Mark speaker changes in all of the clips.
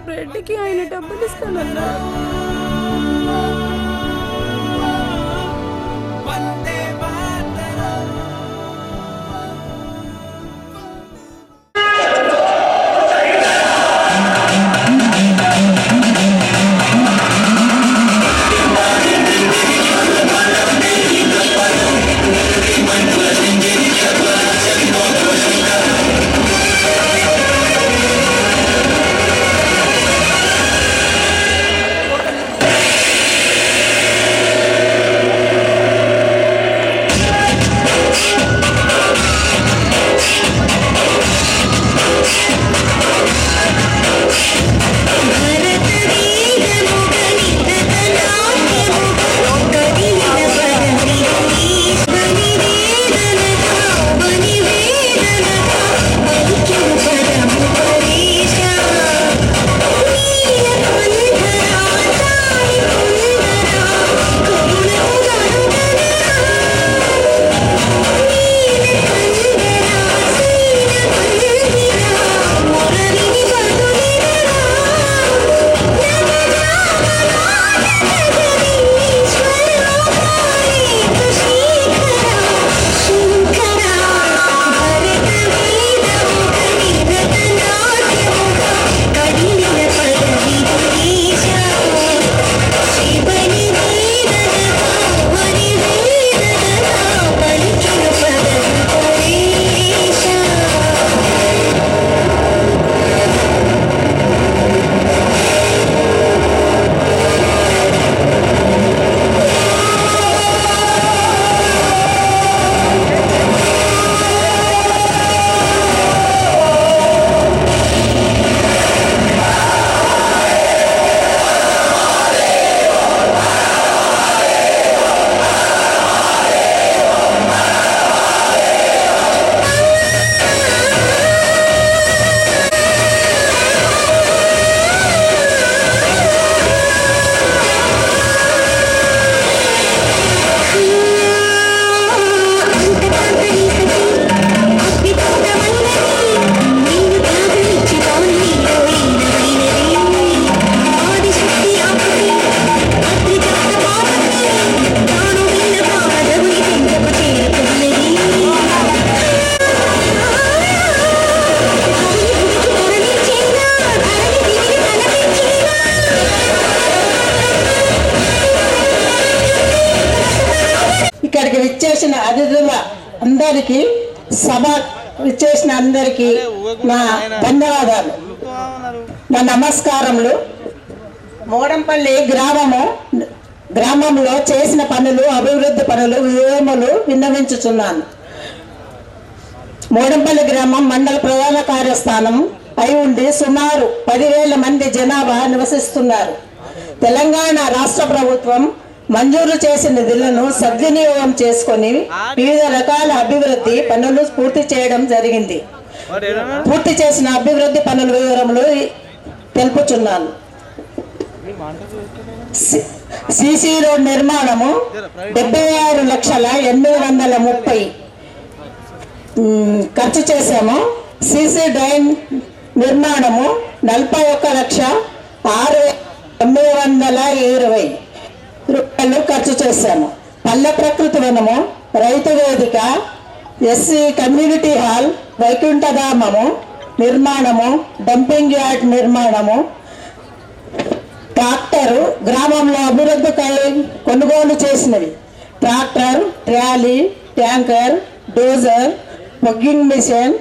Speaker 1: బ్రెడ్కి ఆయన డబ్బులు ఇస్తానన్నా.
Speaker 2: ఇచ్చేసిన అతిథుల అందరికీ సభ ఇచ్చేసిన అందరికీ నా ధన్యవాదాలు, నా నమస్కారములు. మోడంపల్లి గ్రామంలో చేసిన పనులు, అభివృద్ధి పనులు, వివరములు విన్నవించుచున్నాను. మోడంపల్లి గ్రామం మండల ప్రధాన కార్యస్థానం అయి ఉండి సుమారు 10,000 మంది జనాభా నివసిస్తున్నారు. తెలంగాణ రాష్ట్ర ప్రభుత్వం మంజూరు చేసిన నిధులను సద్వినియోగం చేసుకొని వివిధ రకాల అభివృద్ధి పనులు పూర్తి చేయడం జరిగింది. పూర్తి చేసిన అభివృద్ధి పనుల వివరములు తెలుపుచున్నాను. సిసి రోడ్ నిర్మాణము 76,830,000 ఖర్చు చేశాము. సిసి డ్రైన్ నిర్మాణము 41,06,920 రూపాయలు ఖర్చు చేశాము. పల్లె ప్రకృతి వనము, రైతు వేదిక, ఎస్సీ కమ్యూనిటీ హాల్, వైకుంఠధామము నిర్మాణము, డంపింగ్ యార్డ్ నిర్మాణము, ట్రాక్టరు గ్రామంలో అభివృద్ధికై కొనుగోలు చేసినవి. Tractor, trolley, tanker, dozer, fogging machine,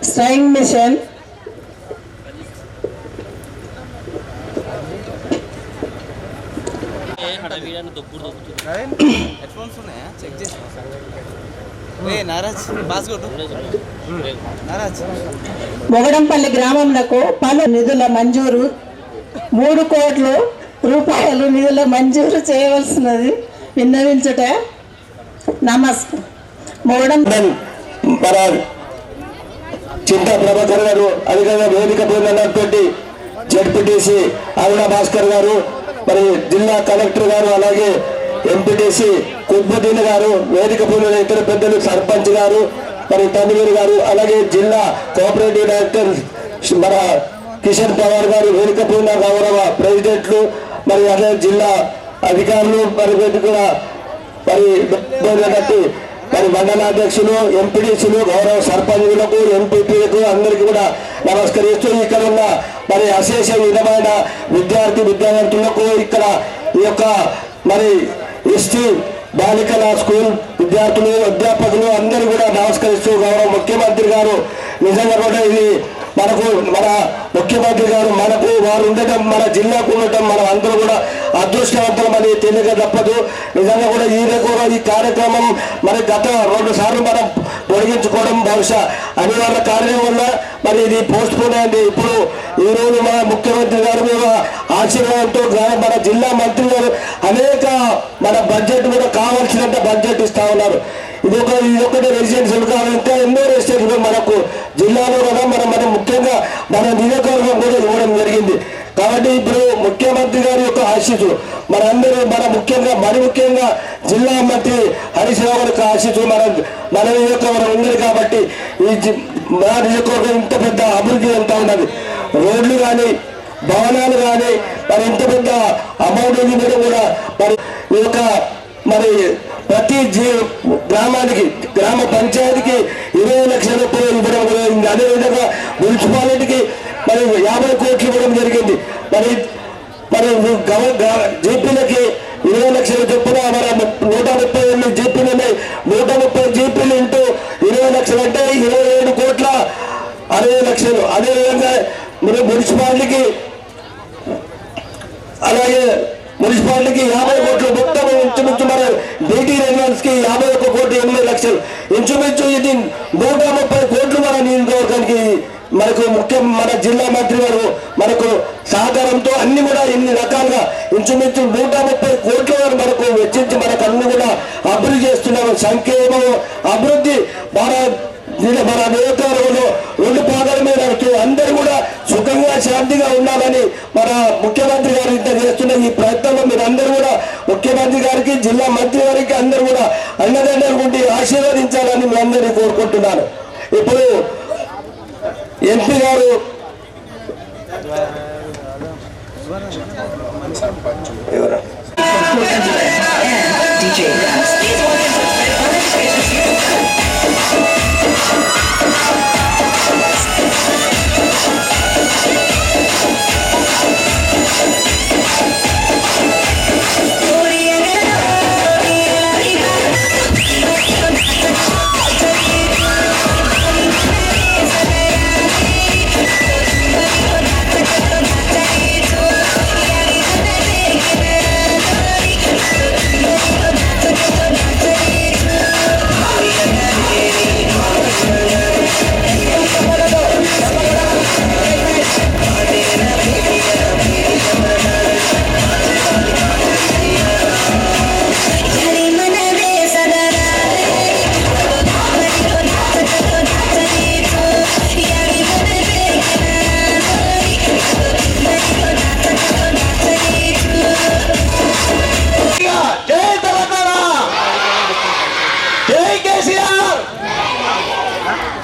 Speaker 2: spraying machine, Mogadampalli గ్రామంలో పలు నిధుల మంజూరు 3 కోట్ల రూపాయలు నిధుల మంజూరు చేయవలసినది విన్నవించుట. నమస్కారం. మొగడం
Speaker 3: చింతా ప్రభాకర్ గారు, అధికారులు వేదిక పొందినటువంటి జడ్పీటీసీ ఆవిడ భాస్కర్ గారు, మరి జిల్లా కలెక్టర్ గారు, అలాగే ఎంపీటీసీ కుత్బుద్దీన్ గారు, వేదిక పొందిన ఇతర పెద్దలు, సర్పంచ్ గారు, మరి తన్వీర్ గారు, అలాగే జిల్లా కోఆపరేటివ్ డైరెక్టర్ మన కిషన్ పవార్ గారు, వేదిక పొందిన గౌరవ ప్రెసిడెంట్లు, మరి అలాగే జిల్లా అధికారులు, మరి వేదిక మరి మండలాధ్యక్షులు, ఎంపీడీసీలు, గౌరవ సర్పంచులకు, ఎంపీపీలకు అందరికీ కూడా నమస్కరిస్తూ, ఇక్కడ ఉన్న మరి అశేష విధమైన విద్యార్థులకు, ఇక్కడ ఈ యొక్క మరి ఎస్టీ బాలికల స్కూల్ విద్యార్థులు, అధ్యాపకులు అందరూ కూడా నమస్కరిస్తూ, గౌరవ ముఖ్యమంత్రి గారు నిజంగా కూడా ఇది మనకు మన ముఖ్యమంత్రి గారు మనకు వారు ఉండటం, మన జిల్లాకు ఉండటం మనం అందరూ కూడా అదృష్టవంతులమని తెలియక తప్పదు. నిజంగా కూడా ఈ కార్యక్రమం మరి గత 2 సార్లు మనం పొడిగించుకోవడం బహుశా అనివార్య కార్యం వల్ల మరి ఇది పోస్ట్ పోన్ అయింది. ఇప్పుడు ఈరోజు మన ముఖ్యమంత్రి గారు మీద ఆశీర్వాదంతో మన జిల్లా మంత్రి గారు అనేక మన బడ్జెట్ కూడా కావాల్సినంత బడ్జెట్ ఇస్తా ఉన్నారు. ఇదొకటి రెసిడెన్షియల్ కావాలంటే ఎన్నో రెసిడెన్షియల్ మనకు జిల్లాలో కదా మనం ముఖ్యంగా మన నియోజకవర్గం కూడా ఇవ్వడం జరిగింది. కాబట్టి ఇప్పుడు ముఖ్యమంత్రి గారి యొక్క ఆశీస్సులు మనందరూ మరి ముఖ్యంగా జిల్లా మంత్రి హరీష్ రావు గారి ఆశీస్సులు మన నియోజకవర్గం ఉంది. కాబట్టి ఈ మన నియోజకవర్గం ఇంత పెద్ద అభివృద్ధి ఎంత ఉన్నది, రోడ్లు కానీ భవనాలు కానీ మరి ఇంత పెద్ద అమౌంట్ మీద కూడా మరి ఈ యొక్క మరి ప్రతి గ్రామానికి, గ్రామ పంచాయతీకి 20 లక్షల రూపాయలు ఇవ్వడం జరిగింది. అదేవిధంగా మున్సిపాలిటీకి మరి 50 కోట్లు ఇవ్వడం జరిగింది. మరి జీపీలకి 20 లక్షలు చొప్పున మన 138 జీపీలు ఉన్నాయి. 130 జీపీలు ఇంటూ 20 లక్షలు అంటే 27 కోట్ల 60 లక్షలు. అదేవిధంగా మరి మున్సిపాలిటీకి 50 కోట్లు మొత్తం ఇంచుమించు మన బీటీ రెన్యూల్స్ కి 51 కోట్లు 8 లక్షలు ఇంచుమించు ఇది 130 కోట్లు మన నియోజకవర్గానికి మనకు మన జిల్లా మంత్రి గారు మనకు సహకారంతో అన్ని కూడా ఎన్ని రకాలుగా ఇంచుమించు 130 కోట్ల మనకు వెచ్చించి మనకు అన్ని కూడా అభివృద్ధి చేస్తున్నాము. సంక్షేమం అభివృద్ధి మన నియోజకవర్గంలో 2 పాదాల మీద నడుతూ అందరూ కూడా సుఖంగా శాంతిగా ఉండాలని మన ముఖ్యమంత్రి గారు ఇంత చేస్తున్న ఈ ప్రయత్నంలో మీరు అందరూ కూడా ముఖ్యమంత్రి గారికి, జిల్లా మంత్రి గారికి అందరూ కూడా అండదండలు ఉండి ఆశీర్వదించాలని మీ అందరినీ కోరుకుంటున్నాను. ఇప్పుడు ఎంపీ గారు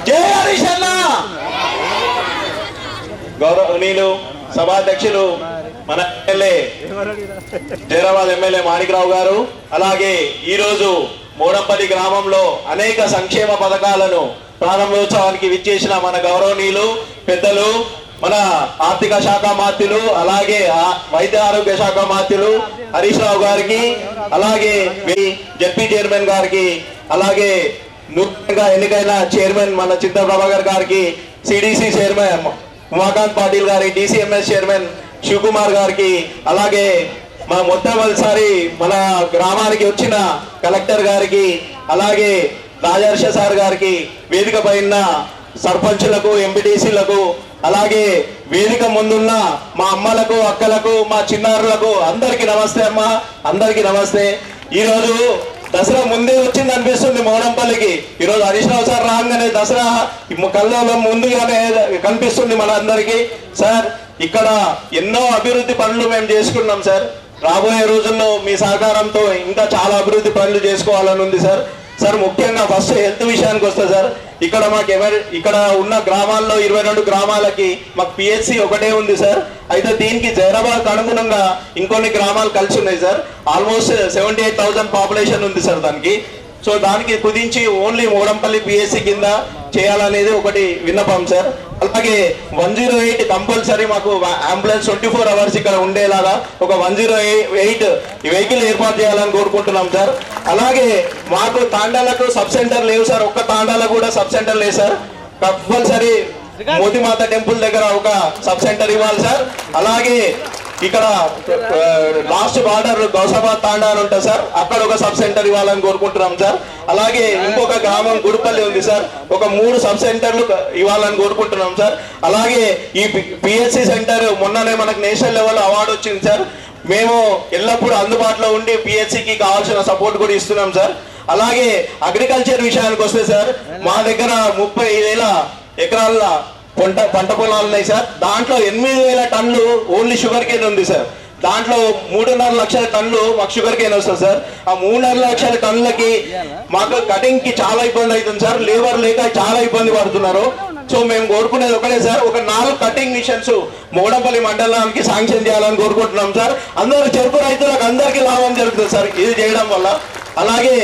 Speaker 4: జై హరీష్ అన్న. గౌరవనీయులు సభాధ్యక్షులు మన ఎమ్మెల్యే జైరాబాద్ ఎమ్మెల్యే మాణిక్రావు గారు, అలాగే ఈరోజు మోడంపల్లి గ్రామంలో అనేక సంక్షేమ పథకాలను ప్రారంభోత్సవానికి విచ్చేసిన మన గౌరవనీయులు పెద్దలు, మన ఆర్థిక శాఖ మంత్రులు, అలాగే వైద్య ఆరోగ్య శాఖ మంత్రులు హరీష్ రావు గారికి, అలాగే జెడ్పీ చైర్మన్ గారికి, అలాగే నూతనంగా ఎన్నికైన చైర్మన్ మన చింత ప్రభాకర్ గారికి, సిడిసి చైర్మన్ ఉమాకాంత్ పాటిల్ గారి, డిసిఎంఎస్ చైర్మన్ శివకుమార్ గారికి, అలాగే మా మొట్టమొదటిసారి మన గ్రామానికి వచ్చిన కలెక్టర్ గారికి, అలాగే రాజర్ష సార్ గారికి, వేదిక పైన సర్పంచులకు, ఎంపీటీసీలకు, అలాగే వేదిక ముందున్న మా అమ్మలకు, అక్కలకు, మా చిన్నారులకు అందరికీ నమస్తే అమ్మ, అందరికీ నమస్తే. ఈరోజు దసరా ముందే వచ్చింది అనిపిస్తుంది మోడంపల్లికి. ఈరోజు హరీష్ రావు సార్ రాగానే దసరా కళ్ళలో ముందుగానే కనిపిస్తుంది మన అందరికీ. సార్ ఇక్కడ ఎన్నో అభివృద్ధి పనులు మేము చేసుకున్నాం సార్. రాబోయే రోజుల్లో మీ సహకారంతో ఇంకా చాలా అభివృద్ధి పనులు చేసుకోవాలని ఉంది సార్. సార్ ముఖ్యంగా ఫస్ట్ హెల్త్ విషయానికి వస్తే సార్, ఇక్కడ మాకు ఇక్కడ ఉన్న గ్రామాల్లో 22 గ్రామాలకి మాకు పిహెచ్సి ఒకటే ఉంది సార్. అయితే దీనికి జైరాబాద్ అనుగుణంగా ఇంకొన్ని గ్రామాలు కలిసి ఉన్నాయి సార్. ఆల్మోస్ట్ 78,000 పాపులేషన్ ఉంది సార్ దానికి. సో దానికి కుదించి ఓన్లీ మోడంపల్లి పిహెచ్సి కింద చేయాలనేది ఒకటి విన్నపం సార్. అలాగే 108 కంపల్సరీ మాకు అంబులెన్స్ 24 అవర్స్ ఇక్కడ ఉండేలాగా ఒక 108 వెహికల్ ఏర్పాటు చేయాలని కోరుకుంటున్నాం సార్. అలాగే మాకు తాండాలకు సబ్ సెంటర్ లేవు సార్, ఒక్క తాండాలకు కూడా సబ్ సెంటర్ లేదు సార్. కంపల్సరీ మోతిమాత టెంపుల్ దగ్గర ఒక సబ్ సెంటర్ ఇవ్వాలి సార్. అలాగే ఇక్కడ లాస్ట్ బార్డర్ గౌసాబాద్ తాండా అని ఉంటుంది సార్, అక్కడ ఒక సబ్ సెంటర్ ఇవ్వాలని కోరుకుంటున్నాం సార్. అలాగే ఇంకొక గ్రామం గుడిపల్లి ఉంది సార్, ఒక 3 సబ్ సెంటర్లు ఇవ్వాలని కోరుకుంటున్నాం సార్. అలాగే ఈ పిహెచ్సి సెంటర్ మొన్ననే మనకు నేషనల్ లెవెల్ అవార్డు వచ్చింది సార్. మేము ఎల్లప్పుడూ అందుబాటులో ఉండి పిహెచ్సికి కావాల్సిన సపోర్ట్ కూడా ఇస్తున్నాం సార్. అలాగే అగ్రికల్చర్ విషయానికి వస్తే సార్, మా దగ్గర 30,000 ఎకరాల పంట పొలాలు ఉన్నాయి సార్. దాంట్లో 8,000 టన్నులు ఓన్లీ షుగర్ కేన్ ఉంది సార్. దాంట్లో 3.5 లక్షల టన్నులు మాకు షుగర్ కేన్ వస్తుంది సార్. ఆ 3.5 లక్షల టన్నులకి మాకు కటింగ్ కి చాలా ఇబ్బంది అవుతుంది సార్. లేబర్ లేక చాలా ఇబ్బంది పడుతున్నారు. సో మేము కోరుకునేది ఒకటే సార్, ఒక 4 కటింగ్ మిషన్స్ మోడంపల్లి మండలానికి శాంక్షన్ చేయాలని కోరుకుంటున్నాం సార్. అందరూ చెరుకు రైతులకు అందరికీ లాభం జరుగుతుంది సార్ ఇది చేయడం వల్ల. అలాగే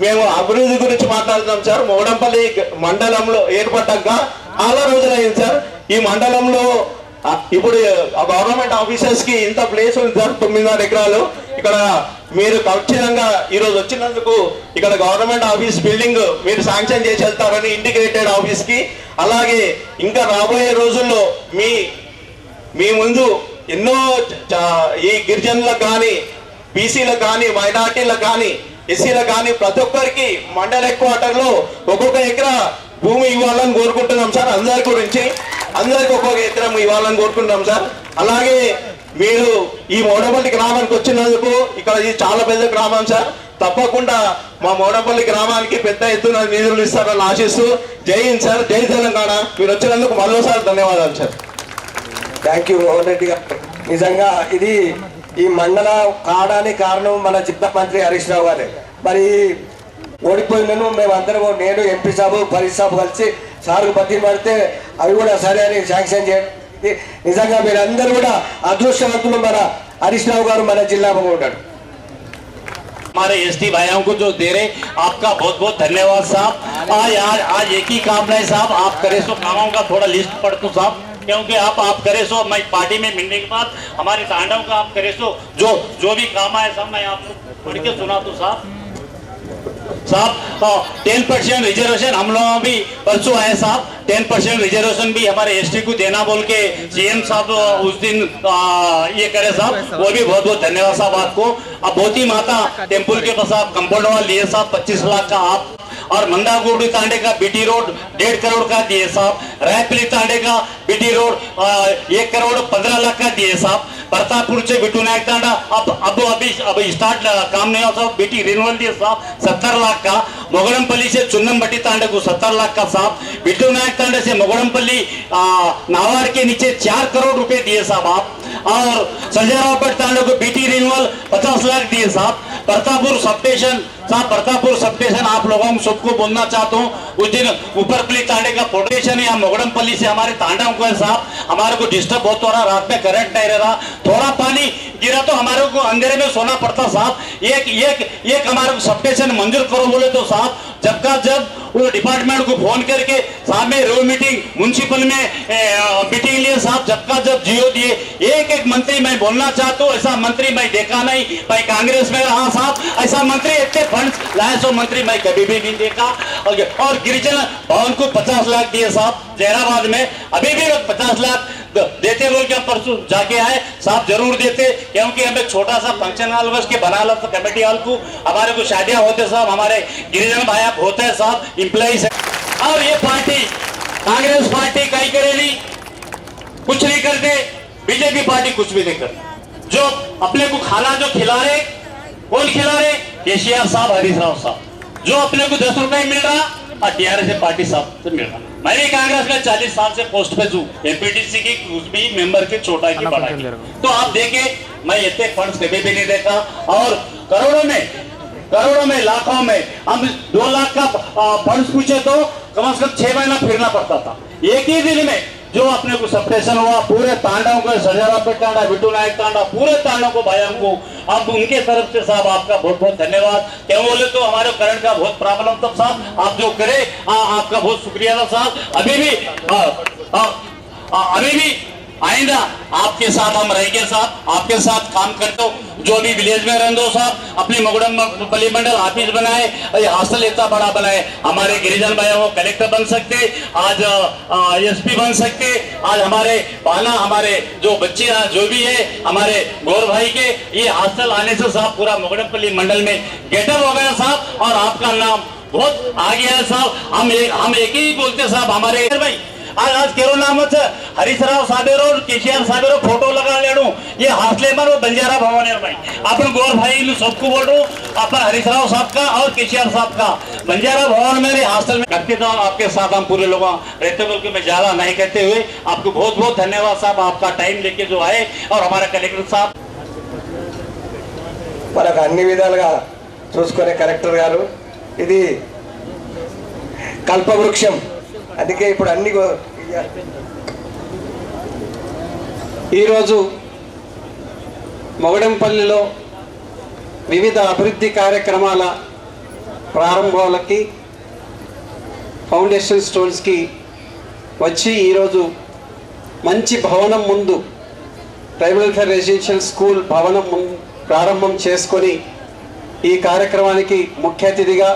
Speaker 4: మేము అభివృద్ధి గురించి మాట్లాడుతున్నాం సార్. మోడంపల్లి మండలంలో ఏర్పడ్డాక చాలా రోజులైంది సార్. ఈ మండలంలో ఇప్పుడు గవర్నమెంట్ ఆఫీసర్స్ కి ఇంత ప్లేస్ ఉంది సార్, 9.5 ఎకరాలు. ఇక్కడ మీరు ఖచ్చితంగా ఈరోజు వచ్చినందుకు ఇక్కడ గవర్నమెంట్ ఆఫీస్ బిల్డింగ్ మీరు శాంక్షన్ చేసి వెళ్తారని ఇంటిగ్రేటెడ్ ఆఫీస్ కి. అలాగే ఇంకా రాబోయే రోజుల్లో మీ ముందు ఎన్నో ఈ గిరిజనులకు కానీ, బీసీలకు కానీ, మైనార్టీలకు కానీ, ఎస్సీలకు కానీ ప్రతి ఒక్కరికి మండల హెడ్ క్వార్టర్ లో ఒక్కొక్క ఎకరా భూమి ఇవ్వాలని కోరుకుంటున్నాం సార్. అందరి గురించి అందరికి ఒక్కొక్క ఎకరం ఇవ్వాలని కోరుకుంటున్నాం సార్. అలాగే మీరు ఈ మోడంపల్లి గ్రామానికి వచ్చినందుకు, ఇక్కడ ఇది చాలా పెద్ద గ్రామం సార్, తప్పకుండా మా మోడంపల్లి గ్రామానికి పెద్ద ఎత్తున నిధులు ఇస్తారని ఆశిస్తూ జై హింద్ సార్, జై తెలంగాణ. మీరు వచ్చినందుకు మరోసారి ధన్యవాదాలు sir.
Speaker 3: Thank you Mohan Reddy గారు. నిజంగా ఇది ఈ మండలం కావడానికి కారణం మన జిల్లా మంత్రి హరీష్ రావు గారే. మరి ఓడిపోయినాను మేమందరం, నేను ఎంపీ సాబు పరిష్ సాబు కలిసి సార్కు బతికి పడితే అవి కూడా సరే అని శాంక్షన్ చేయడం. నిజంగా మీరందరూ కూడా అదృష్టవంతులు. మన హరీష్ రావు గారు మన జిల్లాలో ఉన్నాడు.
Speaker 5: हमारे एसटी भाइयों को जो दे रहे, आपका बहुत बहुत धन्यवाद साहब. आज एक ही काम नहीं साहब, आप करे सो कामों का थोड़ा लिस्ट पढ़ दो साहब, क्योंकि आप करे सो मैं पार्टी में मिलने के बाद हमारे तांडव का आप करे सो जो भी काम आए सब मैं आपको पढ़ के सुना दूं साहब. 10% रिजर्वेशन हम लोग भी परसों आए साहब. 10% रिजर्वेशन भी हमारे एसटी को देना बोल के सीएम साहब उस दिन ये करे साहब, वो भी बहुत बहुत धन्यवाद साहब आपको. अब मोती माता टेम्पल के पास आप कंपाउंड वाल लिए साहब 25 लाख का आप, और मंदागुड़ी तांडे का बीटी रोड 1.5 करोड़ का दिए साहब. रायपली तांडे का बीटी रोड 1 करोड़ 15 लाख का दिए साहब. प्रतापपुर से बिटू नायक तांडा अभी स्टार्ट काम नहीं हुआ साहब, बीटी रिन्यूअल दिए साहब 70 लाख का. मोगड़मपल्ली से चुन्नमबट्टी तांडे को 70 लाख का साहब. बिटू नायक तांडे से मोगड़मपल्ली नावाड़ के नीचे 4 करोड़ रुपए दिए साहब आप. और संजयरावपेट तांडे को बीटी रिन्यूअल 50 लाख दिए साहब. प्रतापपुर सब स्टेशन साहब प्रतापपुर सब स्टेशन आप लोगों को सबको बोलना चाहता हूँ, उस दिन ऊपरपल्ली तांडे का पोटेशन या मोगड़मपल्ली से हमारे तांडा को है साहब, हमारे को डिस्टर्ब बहुत हो रहा, रात में करंट नहीं रह रहा, थोड़ा पानी गिरा तो हमारे को अंधेरे में सोना पड़ता साहब। एक हमारे को सब स्टेशन मंजूर करो बोले तो साहब जब वो डिपार्टमेंट को फोन करके साहब में रो मीटिंग म्युनिसिपल में मीटिंग लिए साहब, जब जियो दिए एक मंत्री मैं बोलना चाहता हूँ, ऐसा मंत्री मैं देखा नहीं, भाई कांग्रेस में रहा साहब, ऐसा मंत्री इतने फंड लाए सो मंत्री मैं कभी भी नहीं देखा। और गिरिजन भवन को 50 लाख दिए साहब जहराबाद में, अभी भी 50 लाख देते बोल के हम परसों जाके आए साहब, जरूर देते, क्योंकि हमें छोटा सा फंक्शन हॉल बस के बना ला कमेटी हॉल को, हमारे को शादियां होते साहब, हमारे गिरिजन भाई होते हैं साहब, इंप्लॉइज है। और ये पार्टी कांग्रेस पार्टी कहीं करेगी, कुछ नहीं करते, बीजेपी पार्टी कुछ भी नहीं करती, जो अपने को खाना जो खिला रहे, कौन खिला रहे? केसीआर साहब, हरीश राव साहब, जो अपने को 10 रुपए मिल रहा और टीआरएस पार्टी साहब से मिल रहा। मैं भी कांग्रेस में 40 साल से पोस्ट पे हूँ, एमपीटीसी की कुछ भी मेंबर के छोटा की बड़ा की, तो आप देखे मैं इतने फंड्स कभी भी नहीं देखा, और करोड़ों में लाखों में हम 2 लाख का फंड्स पूछे तो कम से कम 6 महीना फिरना पड़ता था। एक ही दिन में जो अपने को सप्रेशन हुआ पूरे तांडाओं को, सजारापेट तांडा, बिट्टू नायक तांडा, पूरे तांडों को भाई हमको, अब उनके तरफ से साहब आपका बहुत बहुत धन्यवाद। क्यों बोले तो हमारे करंट का बहुत प्रॉब्लम था साहब, आप जो करे आपका बहुत शुक्रिया था साहब। अभी भी आइंदा आपके साथ हम रहेंगे साहब, आपके साथ काम करते हो, जो भी विलेज में रहने दो साहब, अपनी मोगड़मपल्ली मंडल ऑफिस बनाए, हॉस्टल इतना बड़ा बनाए, हमारे गिरिजन भाई वो कलेक्टर बन सकते, आज एसपी बन सकते, आज हमारे पाना हमारे जो बच्चे जो भी है हमारे गौर भाई के, ये हॉस्टल आने से साहब पूरा मोगड़मपल्ली मंडल में गेटअप हो गया साहब, और आपका नाम बहुत आ गया है साहब। हम एक ही बोलते साहब, हमारे भाई आज केरो नाम हरीश राव साहेब और केसीआर साहेब फोटो लगा लेणु, ये हासले में बंजारा भवन है भाई, अपन गौर भाई सबको बोल रहा हूँ, अपन हरीश राव साहब का और केसीआर साहब का बंजारा भवन में हास्टल में करते तो आपके साथ हम पूरे लोग रहते बोल के मैं ज्यादा नहीं कहते हुए आपको बहुत बहुत धन्यवाद साहब, आपका टाइम लेके जो आए, और हमारा कलेक्टर साहब
Speaker 3: మనకు అన్ని విధాలుగా చూసుకునే కలెక్టర్ గారు, ఇది కల్పవృక్షం, అందుకే ఇప్పుడు అన్ని ఈరోజు మొగడంపల్లిలో వివిధ అభివృద్ధి కార్యక్రమాల ప్రారంభాలకి ఫౌండేషన్ స్టోన్స్కి వచ్చి ఈరోజు మంచి భవనం ముందు ట్రైబల్ వెల్ఫేర్ రెసిడెన్షియల్ స్కూల్ భవనం ప్రారంభం చేసుకొని ఈ కార్యక్రమానికి ముఖ్య అతిథిగా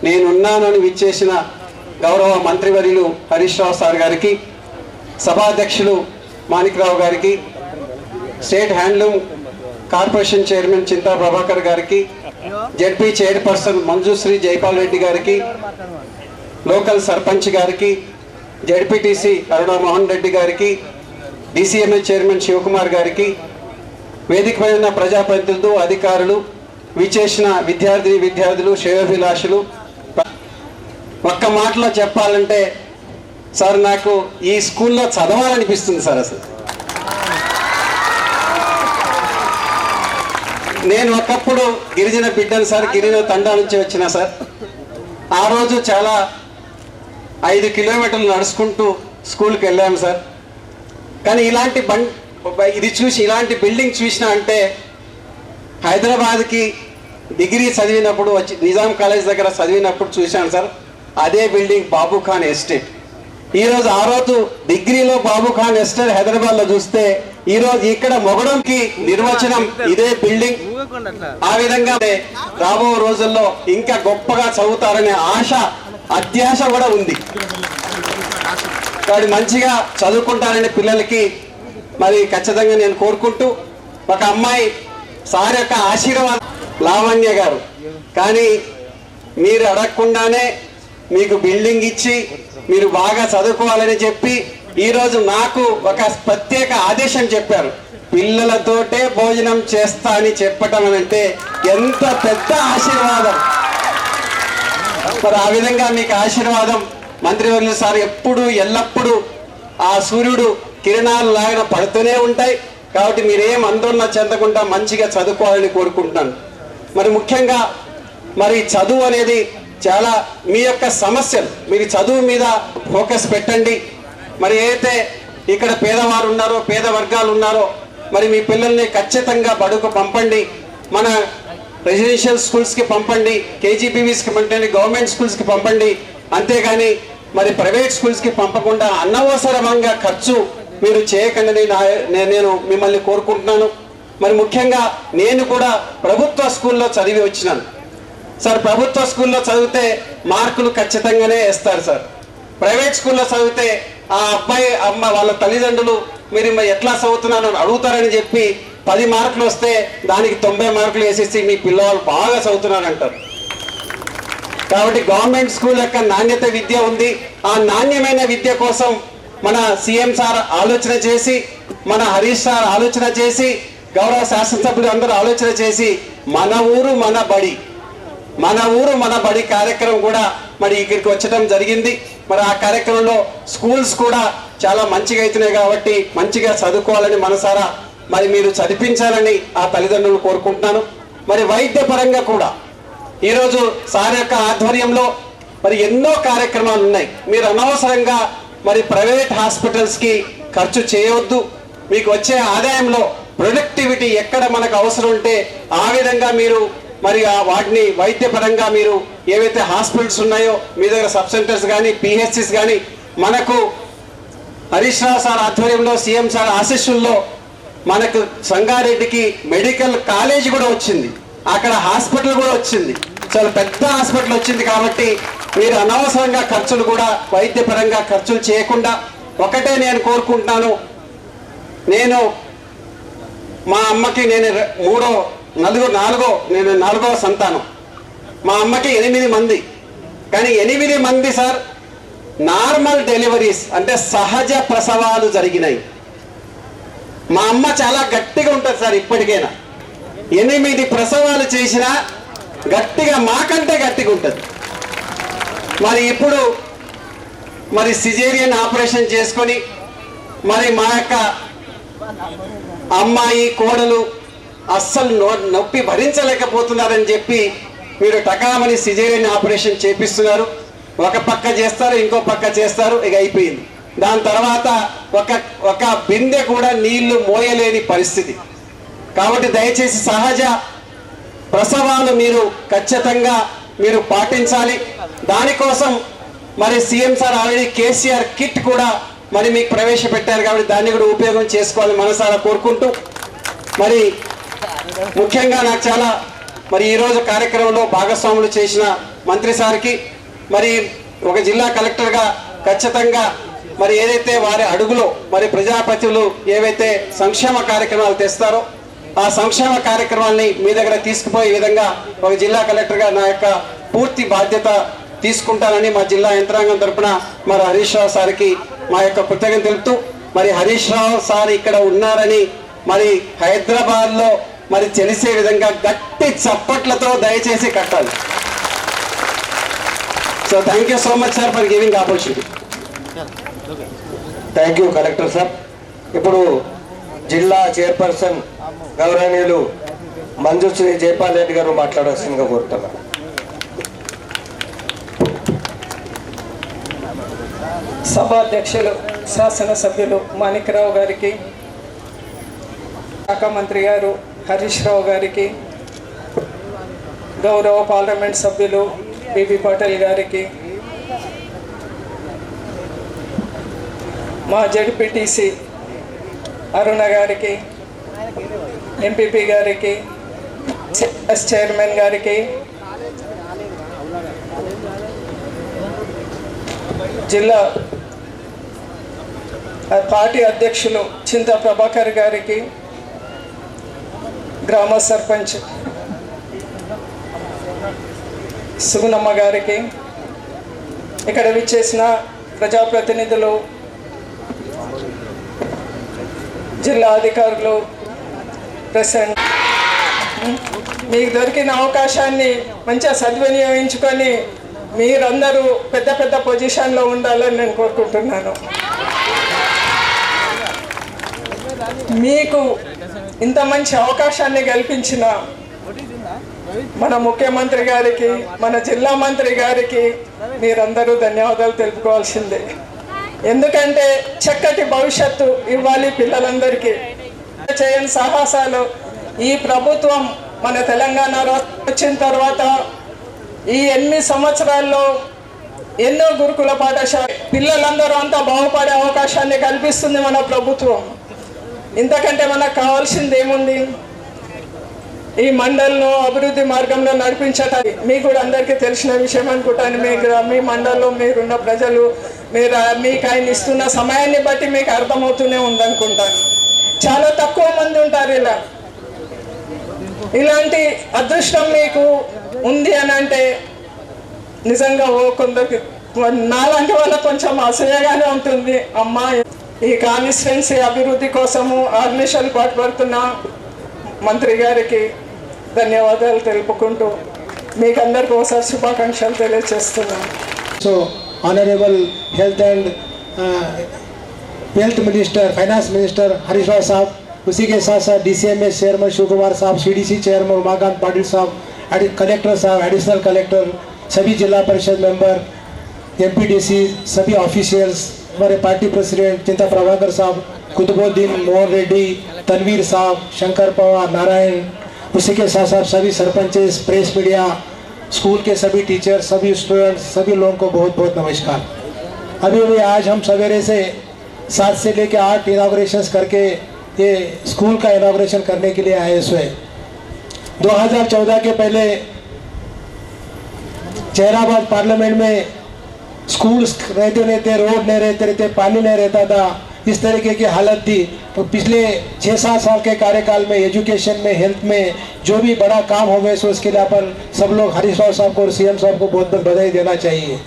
Speaker 3: నేనున్నానని విచ్చేసిన గౌరవ మంత్రివర్యులు హరీష్ రావు సార్ గారికి, సభాధ్యక్షులు మాణిక్రావు గారికి, state handloom corporation chairman Chinta Prabhakar గారికి, జెడ్పీ చైర్పర్సన్ మంజుశ్రీ జైపాల్ రెడ్డి గారికి, లోకల్ సర్పంచ్ గారికి, జెడ్పీటీసీ అరుణమోహన్ రెడ్డి గారికి, డిసిఎంఏ చైర్మన్ శివకుమార్ గారికి, వేదికపై ఉన్న ప్రజాప్రతినిధులు, అధికారులు, విచేసిన విద్యార్థులు, శ్రేయోభిలాషులు, ఒక్క మాటలో చెప్పాలంటే సార్ నాకు ఈ స్కూల్లో చదవాలనిపిస్తుంది సార్. అసలు నేను ఒకప్పుడు గిరిజన బిడ్డను సార్, గిరిజన తండా నుంచి వచ్చిన సార్. ఆ రోజు చాలా 5 కిలోమీటర్లు నడుచుకుంటూ స్కూల్కి వెళ్ళాము సార్. కానీ ఇలాంటి ఇది చూసి, ఇలాంటి బిల్డింగ్ చూసినా అంటే హైదరాబాద్కి డిగ్రీ చదివినప్పుడు వచ్చి నిజాం కాలేజ్ దగ్గర చదివినప్పుడు చూశాను సార్, అదే బిల్డింగ్ బాబు ఖాన్ ఎస్టేట్. ఈరోజు ఆ రోజు డిగ్రీలో బాబు ఖాన్ ఎస్టేట్ హైదరాబాద్లో చూస్తే ఈరోజు ఇక్కడ మొగడంకి నిర్వచనం ఇదే బిల్డింగ్. ఆ విధంగా రాబో రోజుల్లో ఇంకా గొప్పగా చదువుతారనే ఆశ, అత్యాశ కూడా ఉంది. వాడు మంచిగా చదువుకుంటారనే పిల్లలకి మరి ఖచ్చితంగా నేను కోరుకుంటూ, ఒక అమ్మాయి సార్ యొక్క ఆశీర్వాదం లావణ్య గారు, కానీ మీరు అడగకుండానే మీకు బిల్డింగ్ ఇచ్చి మీరు బాగా చదువుకోవాలని చెప్పి ఈరోజు నాకు ఒక ప్రత్యేక ఆదేశం చెప్పారు, పిల్లలతోటే భోజనం చేస్తా అని చెప్పటం అంటే ఎంత పెద్ద ఆశీర్వాదం. మరి ఆ విధంగా మీకు ఆశీర్వాదం మంత్రివర్యులు సార్ ఎప్పుడు ఎల్లప్పుడూ ఆ సూర్యుడు కిరణాలు లాగా పడుతూనే ఉంటాయి. కాబట్టి మీరేం ఆందోళన చెందకుండా మంచిగా చదువుకోవాలని కోరుకుంటున్నాను. మరి ముఖ్యంగా
Speaker 6: మరి చదువు అనేది చాలా మీ యొక్క సమస్యలు, మీరు చదువు మీద ఫోకస్ పెట్టండి. మరి ఏదైతే ఇక్కడ పేదవారు ఉన్నారో, పేద వర్గాలు ఉన్నారో, మరి మీ పిల్లల్ని ఖచ్చితంగా బడుకు పంపండి. మన రెసిడెన్షియల్ స్కూల్స్కి పంపండి, కేజీబీవీస్కి పంపండి, గవర్నమెంట్ స్కూల్స్కి పంపండి. అంతేగాని మరి ప్రైవేట్ స్కూల్స్కి పంపకుండా అనవసరంగా ఖర్చు మీరు చేయకండి నేను మిమ్మల్ని కోరుకుంటున్నాను. మరి ముఖ్యంగా నేను కూడా ప్రభుత్వ స్కూల్లో చదివి వచ్చినాను సార్. ప్రభుత్వ స్కూల్లో చదివితే మార్కులు ఖచ్చితంగానే వేస్తారు సార్. ప్రైవేట్ స్కూల్లో చదివితే ఆ అబ్బాయి అమ్మ వాళ్ళ తల్లిదండ్రులు మీరు ఎట్లా చదువుతున్నారో అడుగుతారని చెప్పి 10 మార్కులు వస్తే దానికి 90 మార్కులు వేసేసి మీ పిల్లవాళ్ళు బాగా చదువుతున్నారు అంటారు. కాబట్టి గవర్నమెంట్ స్కూల్ యొక్క నాణ్యత విద్య ఉంది. ఆ నాణ్యమైన విద్య కోసం మన సీఎం సార్ ఆలోచన చేసి, మన హరీష్ సార్ ఆలోచన చేసి, గౌరవ శాసనసభ్యులు అందరూ ఆలోచన చేసి మన ఊరు మన బడి, మన ఊరు మన బడి కార్యక్రమం కూడా మరి ఇక్కడికి వచ్చడం జరిగింది. మరి ఆ కార్యక్రమంలో స్కూల్స్ కూడా చాలా మంచిగా అవుతున్నాయి కాబట్టి మంచిగా చదువుకోవాలని మనసారా మరి మీరు చదివించాలని ఆ తల్లిదండ్రులు కోరుకుంటున్నాను. మరి వైద్య పరంగా కూడా ఈరోజు సార్ యొక్క ఆధ్వర్యంలో మరి ఎన్నో కార్యక్రమాలు ఉన్నాయి. మీరు అనవసరంగా మరి ప్రైవేట్ హాస్పిటల్స్కి ఖర్చు చేయవద్దు. మీకు వచ్చే ఆదాయంలో ప్రొడక్టివిటీ ఎక్కడ మనకు అవసరం ఉంటే ఆ విధంగా మీరు మరి వాటిని వైద్యపరంగా మీరు ఏవైతే హాస్పిటల్స్ ఉన్నాయో మీ దగ్గర సబ్ సెంటర్స్ కానీ పిహెచ్సిస్ కానీ మనకు హరీష్ రావు సార్ ఆధ్వర్యంలో సీఎం సార్ ఆశీస్సుల్లో మనకు సంగారెడ్డికి మెడికల్ కాలేజ్ కూడా వచ్చింది, అక్కడ హాస్పిటల్ కూడా వచ్చింది, చాలా పెద్ద హాస్పిటల్ వచ్చింది. కాబట్టి మీరు అనవసరంగా ఖర్చులు కూడా వైద్యపరంగా ఖర్చులు చేయకుండా ఒకటే నేను కోరుకుంటున్నాను. నేను మా అమ్మకి నేను నాలుగో సంతానం. మా అమ్మకి 8 మంది, కానీ 8 మంది సార్ నార్మల్ డెలివరీస్ అంటే సహజ ప్రసవాలు జరిగినాయి. మా అమ్మ చాలా గట్టిగా ఉంటుంది సార్. ఇప్పటికైనా 8 ప్రసవాలు చేసినా గట్టిగా మాకంటే గట్టిగా ఉంటుంది. మరి ఇప్పుడు మరి సిజేరియన్ ఆపరేషన్ చేసుకొని మరి మా యొక్క అమ్మాయి కోడలు అస్సలు నొప్పి భరించలేకపోతున్నారని చెప్పి మీరు టకామని సిజేరియన్ ఆపరేషన్ చేపిస్తున్నారు. ఒక పక్క చేస్తారు, ఇంకో పక్క చేస్తారు, ఇక అయిపోయింది. దాని తర్వాత ఒక బిందె కూడా నీళ్లు మోయలేని పరిస్థితి. కాబట్టి దయచేసి సహజ ప్రసవాలు మీరు ఖచ్చితంగా మీరు పాటించాలి. దానికోసం మరి CM sir already KCR kit కూడా మరి మీకు ప్రవేశపెట్టారు కాబట్టి దాన్ని కూడా ఉపయోగం చేసుకోవాలని మనసారా కోరుకుంటూ, మరి ముఖ్యంగా నాకు చాలా మరి ఈరోజు కార్యక్రమంలో భాగస్వాములు చేసిన మంత్రి సార్కి, మరి ఒక జిల్లా కలెక్టర్గా ఖచ్చితంగా మరి ఏదైతే వారి అడుగులో మరి ప్రజాప్రతినిధులు ఏవైతే సంక్షేమ కార్యక్రమాలు తెస్తారో ఆ సంక్షేమ కార్యక్రమాల్ని మీ దగ్గర తీసుకుపోయే విధంగా ఒక జిల్లా కలెక్టర్గా నా యొక్క పూర్తి బాధ్యత తీసుకుంటానని మా జిల్లా యంత్రాంగం తరఫున మరి హరీష్ రావు సార్కి మా యొక్క కృతజ్ఞత తెలుపుతూ, మరి హరీష్ రావు సార్ ఇక్కడ ఉన్నారని మరి హైదరాబాద్లో మరి తెలిసే విధంగా గట్టి చప్పట్లతో దయచేసి కట్టాలి. So thank you so much sir for giving opportunity.
Speaker 3: Thank you collector sir. ఇప్పుడు జిల్లా చైర్పర్సన్ గౌరవనీయులు మంజుశ్రీ జైపాల్ రెడ్డి గారు మాట్లాడాల్సిందిగా కోరుతున్నారు.
Speaker 7: సభాధ్యక్షులు శాసనసభ్యులు మాణిక్రావు గారికి, శాఖ మంత్రి గారు హరీష్ రావు గారికి, గౌరవ పార్లమెంట్ సభ్యులు బిబి పటేల్ గారికి, మా జడ్పీటీసీ అరుణ గారికి, ఎంపీపీ గారికి, చైర్మన్ గారికి, జిల్లా పార్టీ అధ్యక్షులు చింత ప్రభాకర్ గారికి, గ్రామ సర్పంచ్ సుగుణమ్మ గారికి, ఇక్కడ విచ్చేసిన ప్రజాప్రతినిధులు, జిల్లా అధికారులు, ప్రెసిడెంట్, మీకు దొరికిన అవకాశాన్ని మంచిగా సద్వినియోగించుకొని మీరందరూ పెద్ద పెద్ద పొజిషన్లో ఉండాలని నేను కోరుకుంటున్నాను. మీకు ఇంత మంచి అవకాశాన్ని కల్పించిన మన ముఖ్యమంత్రి గారికి, మన జిల్లా మంత్రి గారికి మీరందరూ ధన్యవాదాలు తెలుపుకోవాల్సిందే. ఎందుకంటే చక్కటి భవిష్యత్తు ఇవ్వాలి పిల్లలందరికీ. చేయని సాహసాలు ఈ ప్రభుత్వం మన తెలంగాణ వచ్చిన తర్వాత ఈ 8 సంవత్సరాల్లో ఎన్నో గురుకుల పాఠశాల పిల్లలందరూ అంతా బాగుపడే అవకాశాన్ని కల్పిస్తుంది మన ప్రభుత్వం. ఇంతకంటే మనకు కావాల్సింది ఏముంది? ఈ మండల్ను అభివృద్ధి మార్గంలో నడిపించటానికి మీకు కూడా అందరికీ తెలిసిన విషయం అనుకుంటాను. మీ మండల్లో మీరున్న ప్రజలు మీకు ఆయన ఇస్తున్న సమయాన్ని బట్టి మీకు అర్థమవుతూనే ఉందనుకుంటాను. చాలా తక్కువ మంది ఉంటారు ఇలాంటి అదృష్టం మీకు ఉంది అని అంటే నిజంగా కొందరికి నాలాంటి వాళ్ళకి కొంచెం అసూయగానే ఉంటుంది. అమ్మ ఈ కాన్స్టిట్యున్సీ అభివృద్ధి కోసము ఆర్నిషాలు పాటుపడుతున్న మంత్రి గారికి ధన్యవాదాలు తెలుపుకుంటూ మీకు అందరికీ ఒకసారి శుభాకాంక్షలు తెలియజేస్తున్నాను.
Speaker 8: So honourable health and health minister, finance minister Harish Rao साहब, उसी के साथ साथ DCMS चेयरमैन शिव कुमार साहब, CDC चेयरमैन उमाकांत पाटिल साहब, कलेक्टर साहब, एडिशनल कलेक्टर, सभी जिला परिषद मेंबर, MPDC, सभी ऑफिशियल्स, हमारे पार्टी प्रेसिडेंट चिंता प्रभाकर साहब, कुतुबुद्दीन, मोहन रेड्डी, तनवीर साहब, शंकर पवार, नारायण, उसी के साथ साथ सभी सरपंचेस, प्रेस मीडिया, स्कूल के सभी टीचर, सभी स्टूडेंट्स, सभी लोगों को बहुत बहुत नमस्कार। अभी आज हम सवेरे से 7 से लेकर 8 इनाग्रेशंस करके ये स्कूल का इनाग्रेशन करने के लिए आए हुए। 2014 के पहले जहराबाद पार्लियामेंट में स्कूल्स रहते नहीं थे, रोड नहीं रहते, पानी नहीं रहता था, इस तरीके की हालत थी। तो पिछले 6-7 साल के कार्यकाल में एजुकेशन में, हेल्थ में जो भी बड़ा काम हो गए सो उसके लिए अपन सब लोग हरीश राव साहब को और CM साहब को बहुत बहुत बधाई देना चाहिए।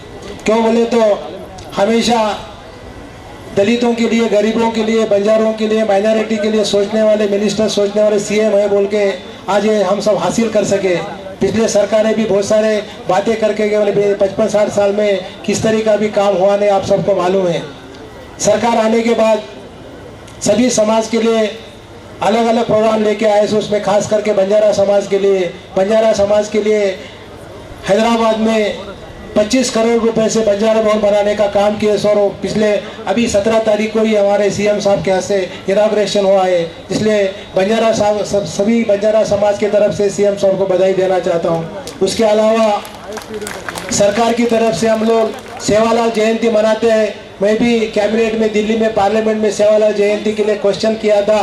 Speaker 8: क्यों बोले तो हमेशा दलितों के लिए, गरीबों के लिए, बंजारों के लिए, माइनॉरिटी के लिए सोचने वाले मिनिस्टर, सोचने वाले CM है बोल के आज ये हम सब हासिल कर सके। पिछले सरकारें भी बहुत सारे बातें करके गए, 55-60 साल में किस तरह का भी काम हुआ नहीं, आप सबको मालूम है। सरकार आने के बाद सभी समाज के लिए अलग अलग प्रोग्राम लेके आए, सो उसमें खास करके बंजारा समाज के लिए हैदराबाद में 25 करोड़ रुपए से बंजारा भवन बनाने का काम किए सर। पिछले अभी 17 तारीख को ही हमारे CM साहब के यहाँ से इनाग्रेशन हुआ है, इसलिए बंजारा साहब सभी बंजारा समाज की तरफ से CM साहब को बधाई देना चाहता हूँ। उसके अलावा सरकार की तरफ से हम लोग सेवालाल जयंती मनाते हैं। मैं भी कैबिनेट में दिल्ली में पार्लियामेंट में सेवालाल जयंती के लिए क्वेश्चन किया था।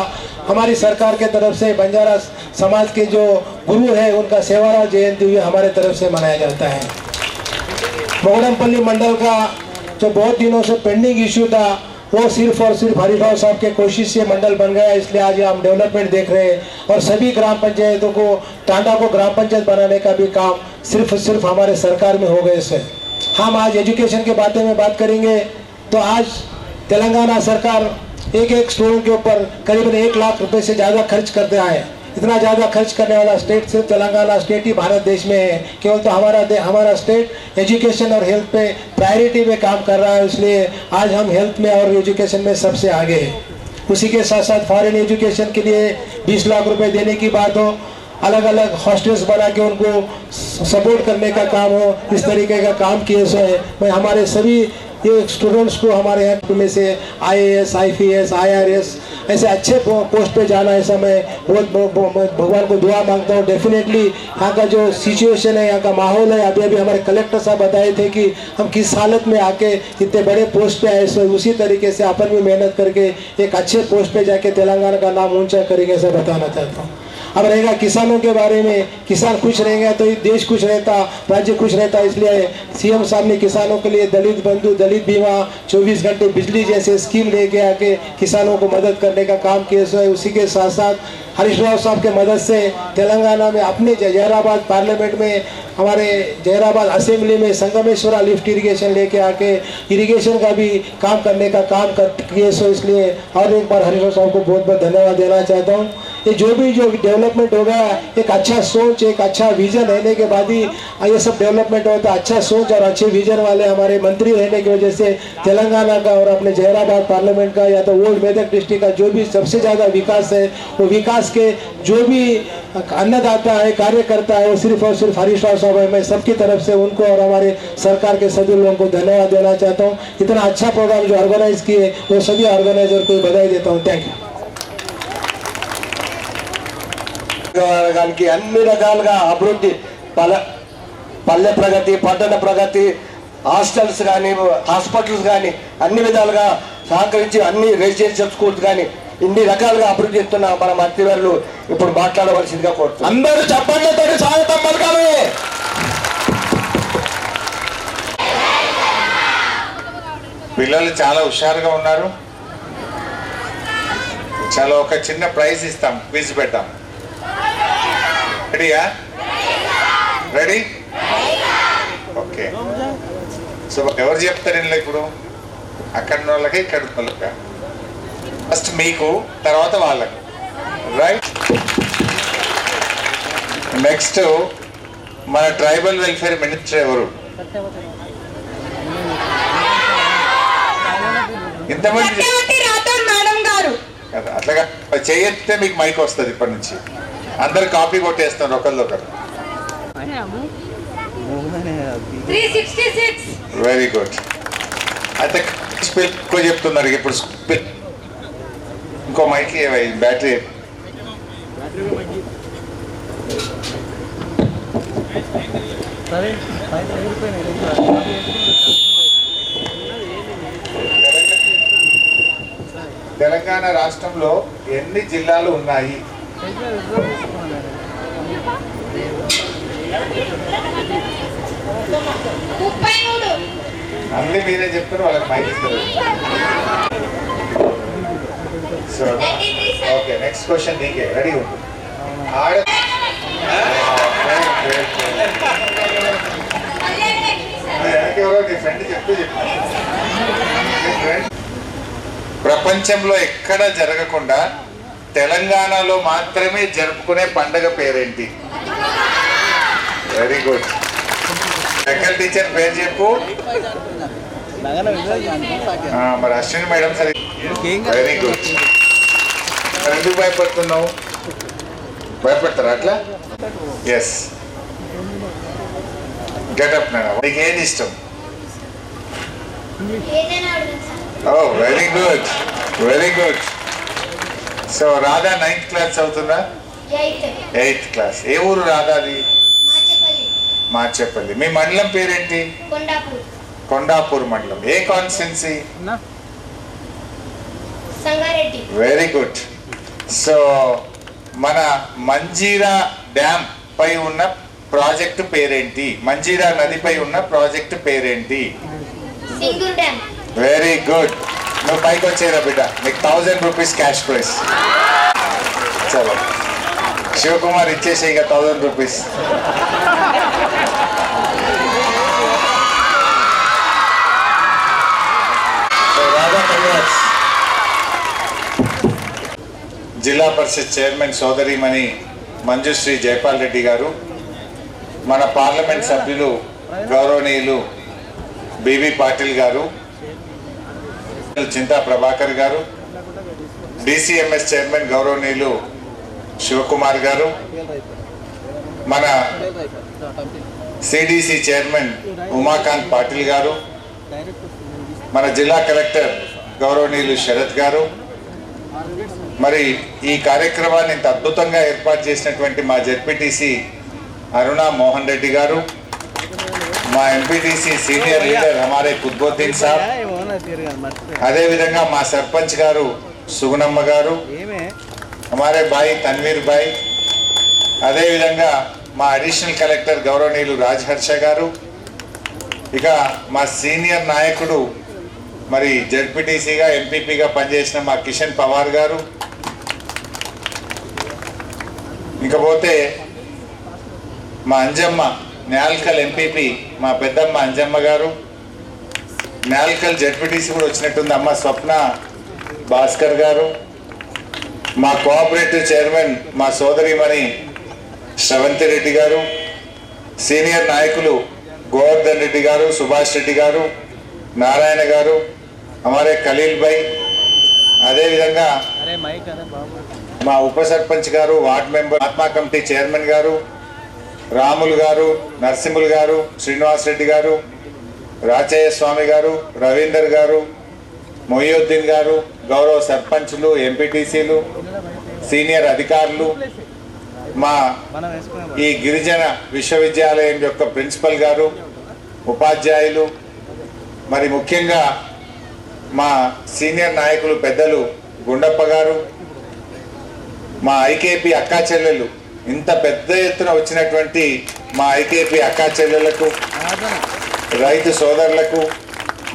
Speaker 8: हमारी सरकार के तरफ से बंजारा समाज के जो गुरु है उनका सेवालाल जयंती हुई हमारे तरफ से मनाया जाता है। मोगड़मपल्ली मंडल का जो बहुत दिनों से पेंडिंग इश्यू था वो सिर्फ और सिर्फ हरीश राव साहब के कोशिश से मंडल बन गया, इसलिए आज हम डेवलपमेंट देख रहे हैं। और सभी ग्राम पंचायतों को, टांडा को ग्राम पंचायत बनाने का भी काम सिर्फ हमारे सरकार में हो गए से। हम आज एजुकेशन के बारे में बात करेंगे तो आज तेलंगाना सरकार एक स्टूडेंट के ऊपर करीबन 1 लाख रुपए से ज़्यादा खर्च करते आए। इतना ज़्यादा खर्च करने वाला स्टेट सिर्फ तेलंगाना स्टेट ही भारत देश में है। केवल तो हमारा स्टेट एजुकेशन और हेल्थ पे प्रायोरिटी में काम कर रहा है, इसलिए आज हम हेल्थ में और एजुकेशन में सबसे आगे हैं। उसी के साथ साथ फॉरेन एजुकेशन के लिए 20 लाख रुपए देने की बात हो, अलग अलग हॉस्टल्स बना के उनको सपोर्ट करने का काम हो, इस तरीके का काम किए सो है। मैं हमारे सभी ये स्टूडेंट्स को हमारे यहाँ में से IAS, IPS, IRS ऐसे अच्छे पोस्ट पे जाना है। ऐसा मैं बहुत भगवान को दुआ मांगता हूँ। डेफिनेटली यहाँ का जो सिचुएशन है, यहाँ का माहौल है, अभी हमारे कलेक्टर साहब बताए थे कि हम किस हालत में आके इतने बड़े पोस्ट पे आए, सो उसी तरीके से अपन भी मेहनत करके एक अच्छे पोस्ट पे जाके तेलंगाना का नाम ऊंचा करेंगे, ऐसा बताना चाहता हूँ। अब रहेगा किसानों के बारे में, किसान खुश रहेंगे तो देश खुश रहता, राज्य खुश रहता। इसलिए CM साहब ने किसानों के लिए दलित बंधु, दलित बीमा, 24 घंटे बिजली जैसे स्कीम लेके आके किसानों को मदद करने का काम किए सो है। उसी के साथ साथ हरीश राव साहब के मदद से तेलंगाना में अपने जहराबाद पार्लियामेंट में, हमारे जहराबाद असेंबली में संगमेश्वरा लिफ्ट इरिगेशन लेके आके इरिगेशन का भी काम करने का काम किए सो। इसलिए और एक बार हरीश राव साहब को बहुत बहुत धन्यवाद देना चाहता हूँ। ये जो भी जो डेवलपमेंट होगा एक अच्छा सोच, एक अच्छा विजन रहने के बाद ही ये सब डेवलपमेंट होता है। अच्छा सोच और अच्छे विजन वाले हमारे मंत्री रहने की वजह से तेलंगाना का और अपने जहराबाद पार्लियामेंट का या तो ओल्ड मेदक डिस्ट्रिक्ट का जो भी सबसे ज़्यादा विकास है, वो विकास के जो भी अन्नदाता है, कार्य करता है, वो सिर्फ और सिर्फ हरीश राव साहब है। मैं सबकी तरफ से उनको और हमारे सरकार के सभी लोगों को धन्यवाद देना चाहता हूँ। इतना अच्छा प्रोग्राम जो ऑर्गेनाइज किए वो सभी ऑर्गेनाइजर को बधाई देता हूँ। Thank
Speaker 3: you. అన్ని రకాలుగా అభివృద్ధి పల్లె ప్రగతి, పట్టణ ప్రగతి, హాస్టల్స్ కానీ, హాస్పిటల్స్ కానీ అన్ని విధాలుగా సహకరించి అన్ని రెసిడెన్షియల్ స్కూల్స్ కానీ ఇన్ని రకాలుగా అభివృద్ధి చేస్తున్న మన మంత్రివర్యులు ఇప్పుడు మాట్లాడవలసిందిగా కోరుతున్నాను. అందరూ చెప్పండితో స్వాగతం పలకాలి.
Speaker 9: పిల్లలు చాలా హుషారుగా ఉన్నారు. చాలా ఒక చిన్న ప్రైజ్ ఇస్తాం, క్విజ్ పెట్టాం. రెడీయా? రెడీ? ఓకే. సో ఎవరు చెప్తారు ఇంట్లో ఇప్పుడు? అక్కడ వాళ్ళకి, ఇక్కడ వాళ్ళకి. ఫస్ట్ మీకు, తర్వాత వాళ్ళకు. రైట్? నెక్స్ట్ మన ట్రైబల్ వెల్ఫేర్ మినిస్టర్ ఎవరు? ఇంతమంది అట్లాగా చేయొస్తే మీకు మైక్ వస్తుంది. ఇప్పటి నుంచి అందరు కాపీ కొట్టేస్తున్నారు ఒకరిదొకరు. Very good. అయితే ఎక్కువ చెప్తున్నారు ఇప్పుడు. ఇంకో మైక్ బ్యాటరీ. తెలంగాణ రాష్ట్రంలో ఎన్ని జిల్లాలు ఉన్నాయి? అన్ని మీరే చెప్తారు, వాళ్ళకి మైక్ ఇస్తారు. సో ఓకే, నెక్స్ట్ క్వశ్చన్ నీకే. రెడీ ఉంటుంది. ఎవరో నీ ఫ్రెండ్ చెప్తూ ప్రపంచంలో ఎక్కడ జరగకుండా తెలంగాణలో మాత్రమే జరుపుకునే పండగ పేరేంటి? Very good. సెకండ్ టీచర్ పేరు చెప్పు. మరి అశ్విని మేడం సరే. Very good. ఎందుకు భయపడుతున్నావు? భయపడతారా అట్లా? ఎస్. గెటప్ నాన్న. నీకు ఏది ఇష్టం? Oh very good, very good. So Radha 9th class చదువుతుందా? 8th class. ఏ ఊరు రాధాది? మార్చేపల్లి. మీ మండలం పేరేంటి? కొండాపూర్ మండలం. ఏ కాన్స్టిట్యున్సీ? Very good. సో మన మంజీరా డ్యామ్ పై ఉన్న ప్రాజెక్టు పేరేంటి? మంజీరా నదిపై ఉన్న ప్రాజెక్టు పేరేంటి? Very good. నువ్వు పైకి వచ్చేరా బిడ్డ, నీకు 1000 రూపీస్ క్యాష్ ప్రైజ్. చలో శివకుమార్ ఇచ్చేసే ఇక 1000 రూపీస్. జిల్లా పరిషత్ చైర్మన్ సోదరిమణి మంజుశ్రీ జైపాల్ రెడ్డి గారు, మన పార్లమెంట్ సభ్యులు గౌరవనీయులు బీబీ పాటిల్ గారు, చింతా ప్రభాకర్ గారు, డిసిఎంఎస్ చైర్మన్ గౌరవనీయులు శివకుమార్ గారు, మన సిడిసి చైర్మన్ ఉమాకాంత్ పాటిల్ గారు, మన జిల్లా కలెక్టర్ గౌరవనీయులు శరత్ గారు, మరి ఈ కార్యక్రమాన్ని ఇంత అద్భుతంగా ఏర్పాటు చేసినటువంటి మా జెడ్పీటీసీ అరుణా మోహన్ రెడ్డి గారు, మా ఎంపీటీసీ సీనియర్ లీడర్ हमारे కుత్బుద్దీన్ సాబ్, అదేవిధంగా మా సర్పంచ్ గారు సుగుణమ్మ గారు, हमारे భాయ్ తన్వీర్ భాయ్, అదేవిధంగా మా అడిషనల్ కలెక్టర్ గౌరవనీయులు రాజహర్ష గారు, ఇక మా సీనియర్ నాయకుడు మరి జెడ్పీటీసీగా ఎంపీపీగా పనిచేసిన మా కిషన్ పవార్ గారు, ఇంకపోతే మా అంజమ్మ న్యాల్కల్ ఎంపీపీ మా పెద్దమ్మ అంజమ్మ గారు, న్యాల్కల్ జెడ్పీటీసీ కూడా వచ్చినట్టుంది అమ్మ స్వప్న భాస్కర్ గారు, మా కోఆపరేటివ్ చైర్మన్ మా సోదరిమణి శ్రవంతి రెడ్డి గారు, సీనియర్ నాయకులు గోవర్ధన్ రెడ్డి గారు, సుభాష్ రెడ్డి గారు, నారాయణ గారు, हमारे ఖలీల్ భాయ్, అదేవిధంగా మా ఉప సర్పంచ్ గారు, వార్డ్ మెంబర్, ఆత్మా కమిటీ చైర్మన్ గారు, రాములు గారు, నరసింహులు గారు, శ్రీనివాస్ రెడ్డి గారు, రాచయ్య స్వామి గారు, రవీందర్ గారు, మొయ్యుద్దీన్ గారు, గౌరవ సర్పంచ్లు, ఎంపీటీసీలు, సీనియర్ అధికారులు, మా ఈ గిరిజన విశ్వవిద్యాలయం యొక్క ప్రిన్సిపల్ గారు, ఉపాధ్యాయులు, మరి ముఖ్యంగా మా సీనియర్ నాయకులు పెద్దలు గుండప్ప గారు, మా ఐకేపీ అక్కా చెల్లెలు, ఇంత పెద్ద ఎత్తున వచ్చినటువంటి మా ఐకేపీ అక్కా చెల్లెలకు, రైతు సోదరులకు,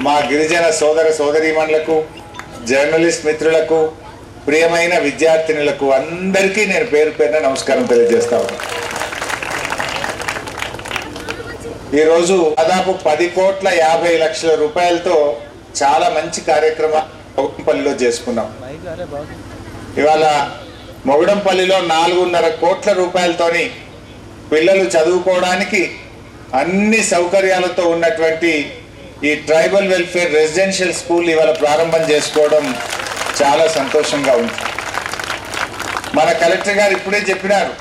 Speaker 9: మా గిరిజన సోదర సోదరీమణులకు, జర్నలిస్ట్ మిత్రులకు, ప్రియమైన విద్యార్థినులకు అందరికీ నేను పేరు పేరున నమస్కారం తెలియజేస్తా ఉన్నాను. ఈరోజు దాదాపు 10,50,00,000 రూపాయలతో చాలా మంచి కార్యక్రమం మొగడంపల్లిలో చేసుకున్నాం. ఇవాళ మొగడంపల్లిలో 4.5 కోట్ల రూపాయలతోని పిల్లలు చదువుకోవడానికి అన్ని సౌకర్యాలతో ఉన్నటువంటి ఈ ట్రైబల్ వెల్ఫేర్ రెసిడెన్షియల్ స్కూల్ ఇవాళ ప్రారంభం చేసుకోవడం చాలా సంతోషంగా ఉంది. మన కలెక్టర్ గారు ఇప్పుడే చెప్పినారు,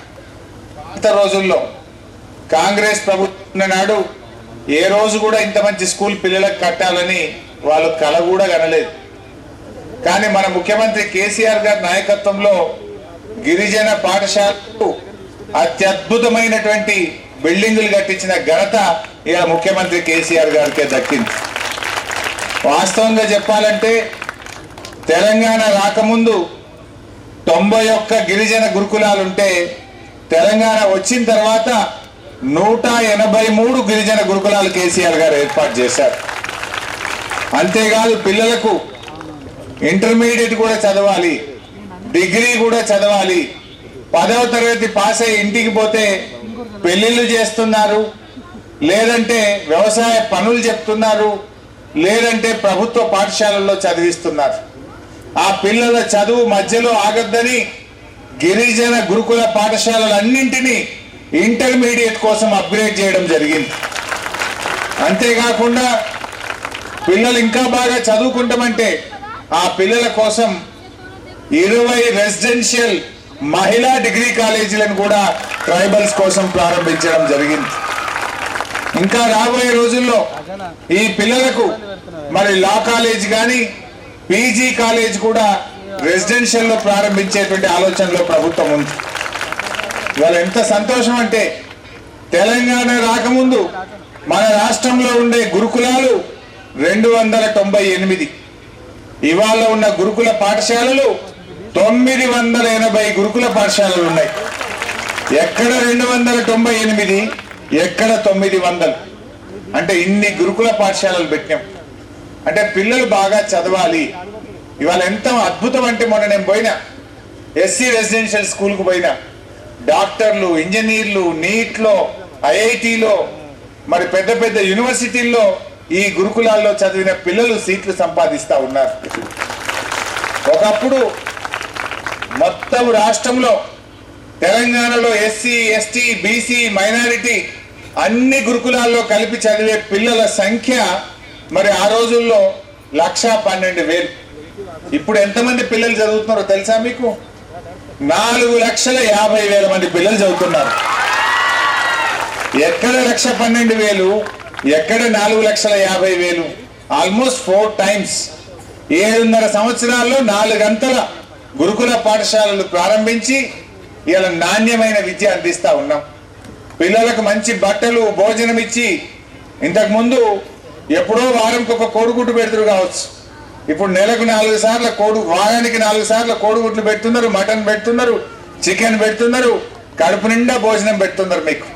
Speaker 9: ఇంత రోజుల్లో కాంగ్రెస్ ప్రభుత్వం నాడు ఏ రోజు కూడా ఇంత మంచి స్కూల్ పిల్లలకు కట్టాలని వాళ్ళు కల కూడా కనలేదు. కానీ మన ముఖ్యమంత్రి కేసీఆర్ గారి నాయకత్వంలో గిరిజన పాఠశాలకు అత్యద్భుతమైనటువంటి బిల్డింగులు కట్టించిన ఘనత ఇలా ముఖ్యమంత్రి కేసీఆర్ గారికే దక్కింది. వాస్తవంగా చెప్పాలంటే తెలంగాణ రాకముందు 91 గిరిజన గురుకులాలుంటే తెలంగాణ వచ్చిన తర్వాత 183 గిరిజన గురుకులాలు కేసీఆర్ గారు ఏర్పాటు చేశారు. అంతేకాదు పిల్లలకు ఇంటర్మీడియట్ కూడా చదవాలి, డిగ్రీ కూడా చదవాలి, 10వ తరగతి పాస్ అయ్యి ఇంటికి పోతే పెళ్లిళ్ళు చేస్తున్నారు, లేదంటే వ్యవసాయ పనులు చెప్తున్నారు, లేదంటే ప్రభుత్వ పాఠశాలల్లో చదివిస్తున్నారు. ఆ పిల్లల చదువు మధ్యలో ఆగద్దని గిరిజన గురుకుల పాఠశాలలన్నింటినీ ఇంటర్మీడియట్ కోసం అప్గ్రేడ్ చేయడం జరిగింది. అంతేకాకుండా పిల్లలు ఇంకా బాగా చదువుకుంటామంటే ఆ పిల్లల కోసం 20 రెసిడెన్షియల్ మహిళా డిగ్రీ కాలేజీలను కూడా ట్రైబల్స్ కోసం ప్రారంభించడం జరిగింది. ఇంకా రాబోయే రోజుల్లో ఈ పిల్లలకు మరి లా కాలేజ్ కానీ పీజీ కాలేజ్ కూడా రెసిడెన్షియల్లో ప్రారంభించేటువంటి ఆలోచనలో ప్రభుత్వం ఉంది. ఇవాళ ఎంత సంతోషం అంటే తెలంగాణ రాకముందు మన రాష్ట్రంలో ఉండే గురుకులాలు 298, ఇవాళ ఉన్న గురుకుల పాఠశాలలు 980 గురుకుల పాఠశాలలు ఉన్నాయి. ఎక్కడ 298, ఎక్కడ 900? అంటే ఇన్ని గురుకుల పాఠశాలలు పెట్టాం. అంటే పిల్లలు బాగా చదవాలి. ఇవాళ ఎంత అద్భుతం అంటే మొన్న నేను పోయినా ఎస్సీ రెసిడెన్షియల్ స్కూల్కు పోయినా, డాక్టర్లు, ఇంజనీర్లు, నీట్లో, ఐఐటీలో, మరి పెద్ద పెద్ద యూనివర్సిటీల్లో ఈ గురుకులాల్లో చదివిన పిల్లలు సీట్లు సంపాదిస్తా ఉన్నారు. ఒకప్పుడు మొత్తం రాష్ట్రంలో తెలంగాణలో ఎస్సీ, ఎస్టీ, బీసీ, మైనారిటీ అన్ని గురుకులాల్లో కలిపి చదివే పిల్లల సంఖ్య మరి ఆ రోజుల్లో 1,12,000. ఇప్పుడు ఎంతమంది పిల్లలు చదువుతున్నారో తెలుసా మీకు? 4,50,000 మంది పిల్లలు చదువుతున్నారు. ఎక్కడ 1,12,000, ఎక్కడ 4,50,000? Almost 4 times. 7.5 సంవత్సరాల్లో 4 అంతల గురుకుల పాఠశాలలు ప్రారంభించి ఇలా నాణ్యమైన విద్య అందిస్తా ఉన్నాం. పిల్లలకు మంచి బట్టలు, భోజనం ఇచ్చి, ఇంతకు ముందు ఎప్పుడో వారంకి ఒక కోడిగుడ్డు పెడుతురు కావచ్చు, ఇప్పుడు నెలకు 4 సార్లు వారానికి 4 సార్లు కోడిగుడ్లు పెడుతున్నారు, మటన్ పెడుతున్నారు, చికెన్ పెడుతున్నారు, కడుపు నిండా భోజనం పెడుతున్నారు, మీకు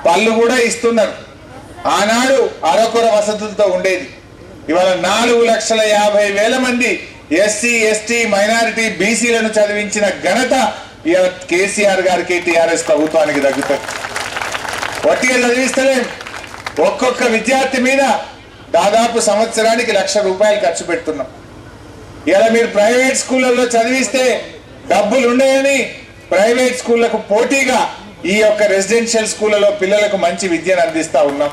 Speaker 9: పళ్ళు కూడా ఇస్తున్నారు. ఆనాడు అరకొర వసతులతో ఉండేది. ఇవాళ 4,50,000 మంది ఎస్సీ, ఎస్టీ, మైనారిటీ, బీసీలను చదివించిన ఘనత ఇవాళ కేసీఆర్ గారికి, టీఆర్ఎస్ ప్రభుత్వానికి దక్కుతుంది. వట్టిగా చదివిస్తలేం. ఒక్కొక్క విద్యార్థి మీద దాదాపు సంవత్సరానికి 1,00,000 రూపాయలు ఖర్చు పెడుతున్నాం. ఇలా మీరు ప్రైవేట్ స్కూళ్ళల్లో చదివిస్తే డబ్బులు ఉండేయని ప్రైవేట్ స్కూళ్లకు పోటీగా ఈ యొక్క రెసిడెన్షియల్ స్కూళ్లలో పిల్లలకు మంచి విద్యను అందిస్తా ఉన్నాం.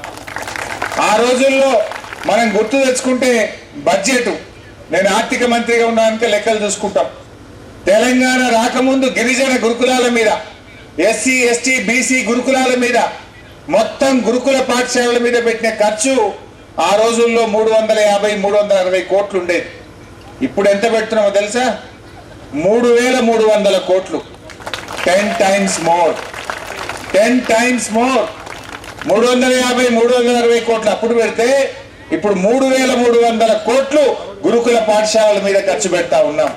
Speaker 9: ఆ రోజుల్లో మనం గుర్తు తెచ్చుకుంటే బడ్జెట్, నేను ఆర్థిక మంత్రిగా ఉన్నాక లెక్కలు చూసుకుంటాం. తెలంగాణ రాకముందు గిరిజన గురుకులాల మీద, ఎస్సీ ఎస్టీ బీసీ గురుకులాల మీద, మొత్తం గురుకుల పాఠశాలల మీద పెట్టిన ఖర్చు ఆ రోజుల్లో 350-360 కోట్లు ఉండేది. ఇప్పుడు ఎంత పెడుతున్నామో తెలుసా? 3300 కోట్లు. 10 times more. 350-360 కోట్లు అప్పుడు పెడితే ఇప్పుడు 3300 కోట్లు గురుకుల పాఠశాలల మీద ఖర్చు పెడతా ఉన్నాం.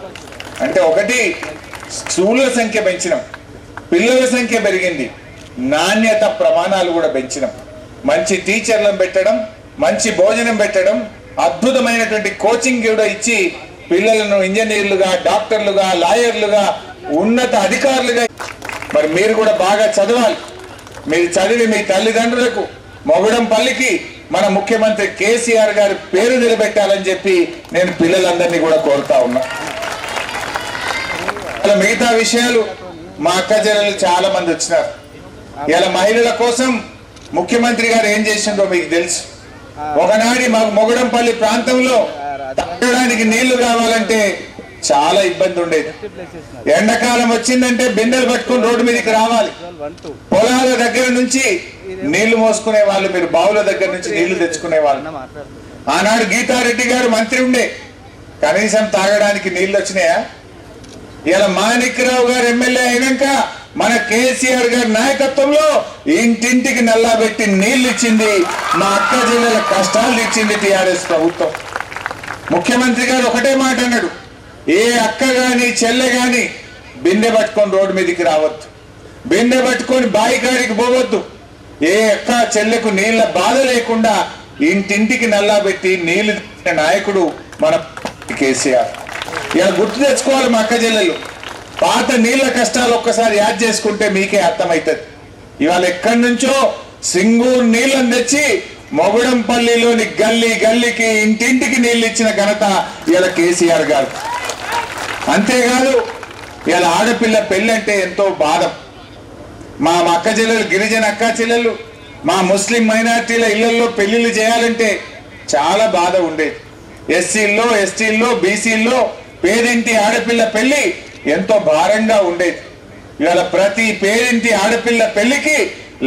Speaker 9: అంటే ఒకటి, స్కూళ్ళ సంఖ్య పెంచినాం, పిల్లల సంఖ్య పెరిగింది, నాణ్యత ప్రమాణాలు కూడా పెంచినాం. మంచి టీచర్లను పెట్టడం, మంచి భోజనం పెట్టడం, అద్భుతమైనటువంటి కోచింగ్ కూడా ఇచ్చి పిల్లలను ఇంజనీర్లుగా, డాక్టర్లుగా, లాయర్లుగా, ఉన్నత అధికారులుగా. మరి మీరు కూడా బాగా చదవాలి. మీరు చదివి మీ తల్లిదండ్రులకు మొగుడంపల్లికి మన ముఖ్యమంత్రి కేసీఆర్ గారి పేరు నిలబెట్టాలని చెప్పి నేను పిల్లలందరినీ కూడా కోరుతా ఉన్నా. మిగతా విషయాలు మా అక్క చెల్లెలు చాలా మంది వచ్చినారు. ఇలా మహిళల కోసం ముఖ్యమంత్రి గారు ఏం చేసిందో మీకు తెలుసు. ఒకనాడి మాకు మొగుడంపల్లి ప్రాంతంలో తాగడానికి నీళ్లు కావాలంటే చాలా ఇబ్బంది ఉండేది. ఎండాకాలం వచ్చిందంటే బిందెలు పట్టుకుని రోడ్డు మీదకి రావాలి. పొలాల దగ్గర నుంచి నీళ్లు మోసుకునే వాళ్ళు, మీరు బావుల దగ్గర నుంచి నీళ్లు తెచ్చుకునే వాళ్ళు. ఆనాడు గీతారెడ్డి గారు మంత్రి ఉండే, కనీసం తాగడానికి నీళ్లు వచ్చినాయా? ఇలా మాణిక్రావు గారు ఎమ్మెల్యే అయినాక మన కేసీఆర్ గారి నాయకత్వంలో ఇంటింటికి నల్లా పెట్టి నీళ్లు ఇచ్చింది, మా అక్క జిల్లాల కష్టాలు ఇచ్చింది టీఆర్ఎస్ ప్రభుత్వం. ముఖ్యమంత్రి గారు ఒకటే మాట అన్నాడు, ఏ అక్క గాని చెల్లె గాని బిందె పట్టుకొని రోడ్డు మీదకి రావద్దు, బిందె పట్టుకొని బాయి కాడికి పోవద్దు. ఏ అక్క చెల్లెకు నీళ్ల బాధ లేకుండా ఇంటింటికి నల్లా పెట్టి నీళ్లు తెచ్చిన నాయకుడు మన కేసీఆర్. ఇలా గుర్తు తెచ్చుకోవాలి మా అక్క చెల్లెలు. పాత నీళ్ల కష్టాలు ఒక్కసారి యాడ్ చేసుకుంటే మీకే అర్థమవుతుంది. ఇవాళ ఎక్కడి నుంచో సింగూరు నీళ్లను తెచ్చి మొగుడంపల్లిలోని గల్లీ గల్లీకి ఇంటింటికి నీళ్లు ఇచ్చిన ఘనత ఇలా కేసీఆర్ గారు. అంతేకాదు ఇలా ఆడపిల్ల పెళ్ళి అంటే ఎంతో బాధ. మా అక్క చెల్లెలు, గిరిజన అక్క చెల్లెలు, మా ముస్లిం మైనార్టీల ఇళ్లలో పెళ్లిళ్ళు చేయాలంటే చాలా బాధ ఉండేది. ఎస్సీల్లో, ఎస్టీల్లో, బీసీల్లో పేదింటి ఆడపిల్ల పెళ్లి ఎంతో భారంగా ఉండేది. ఇవాళ ప్రతి పేదింటి ఆడపిల్ల పెళ్లికి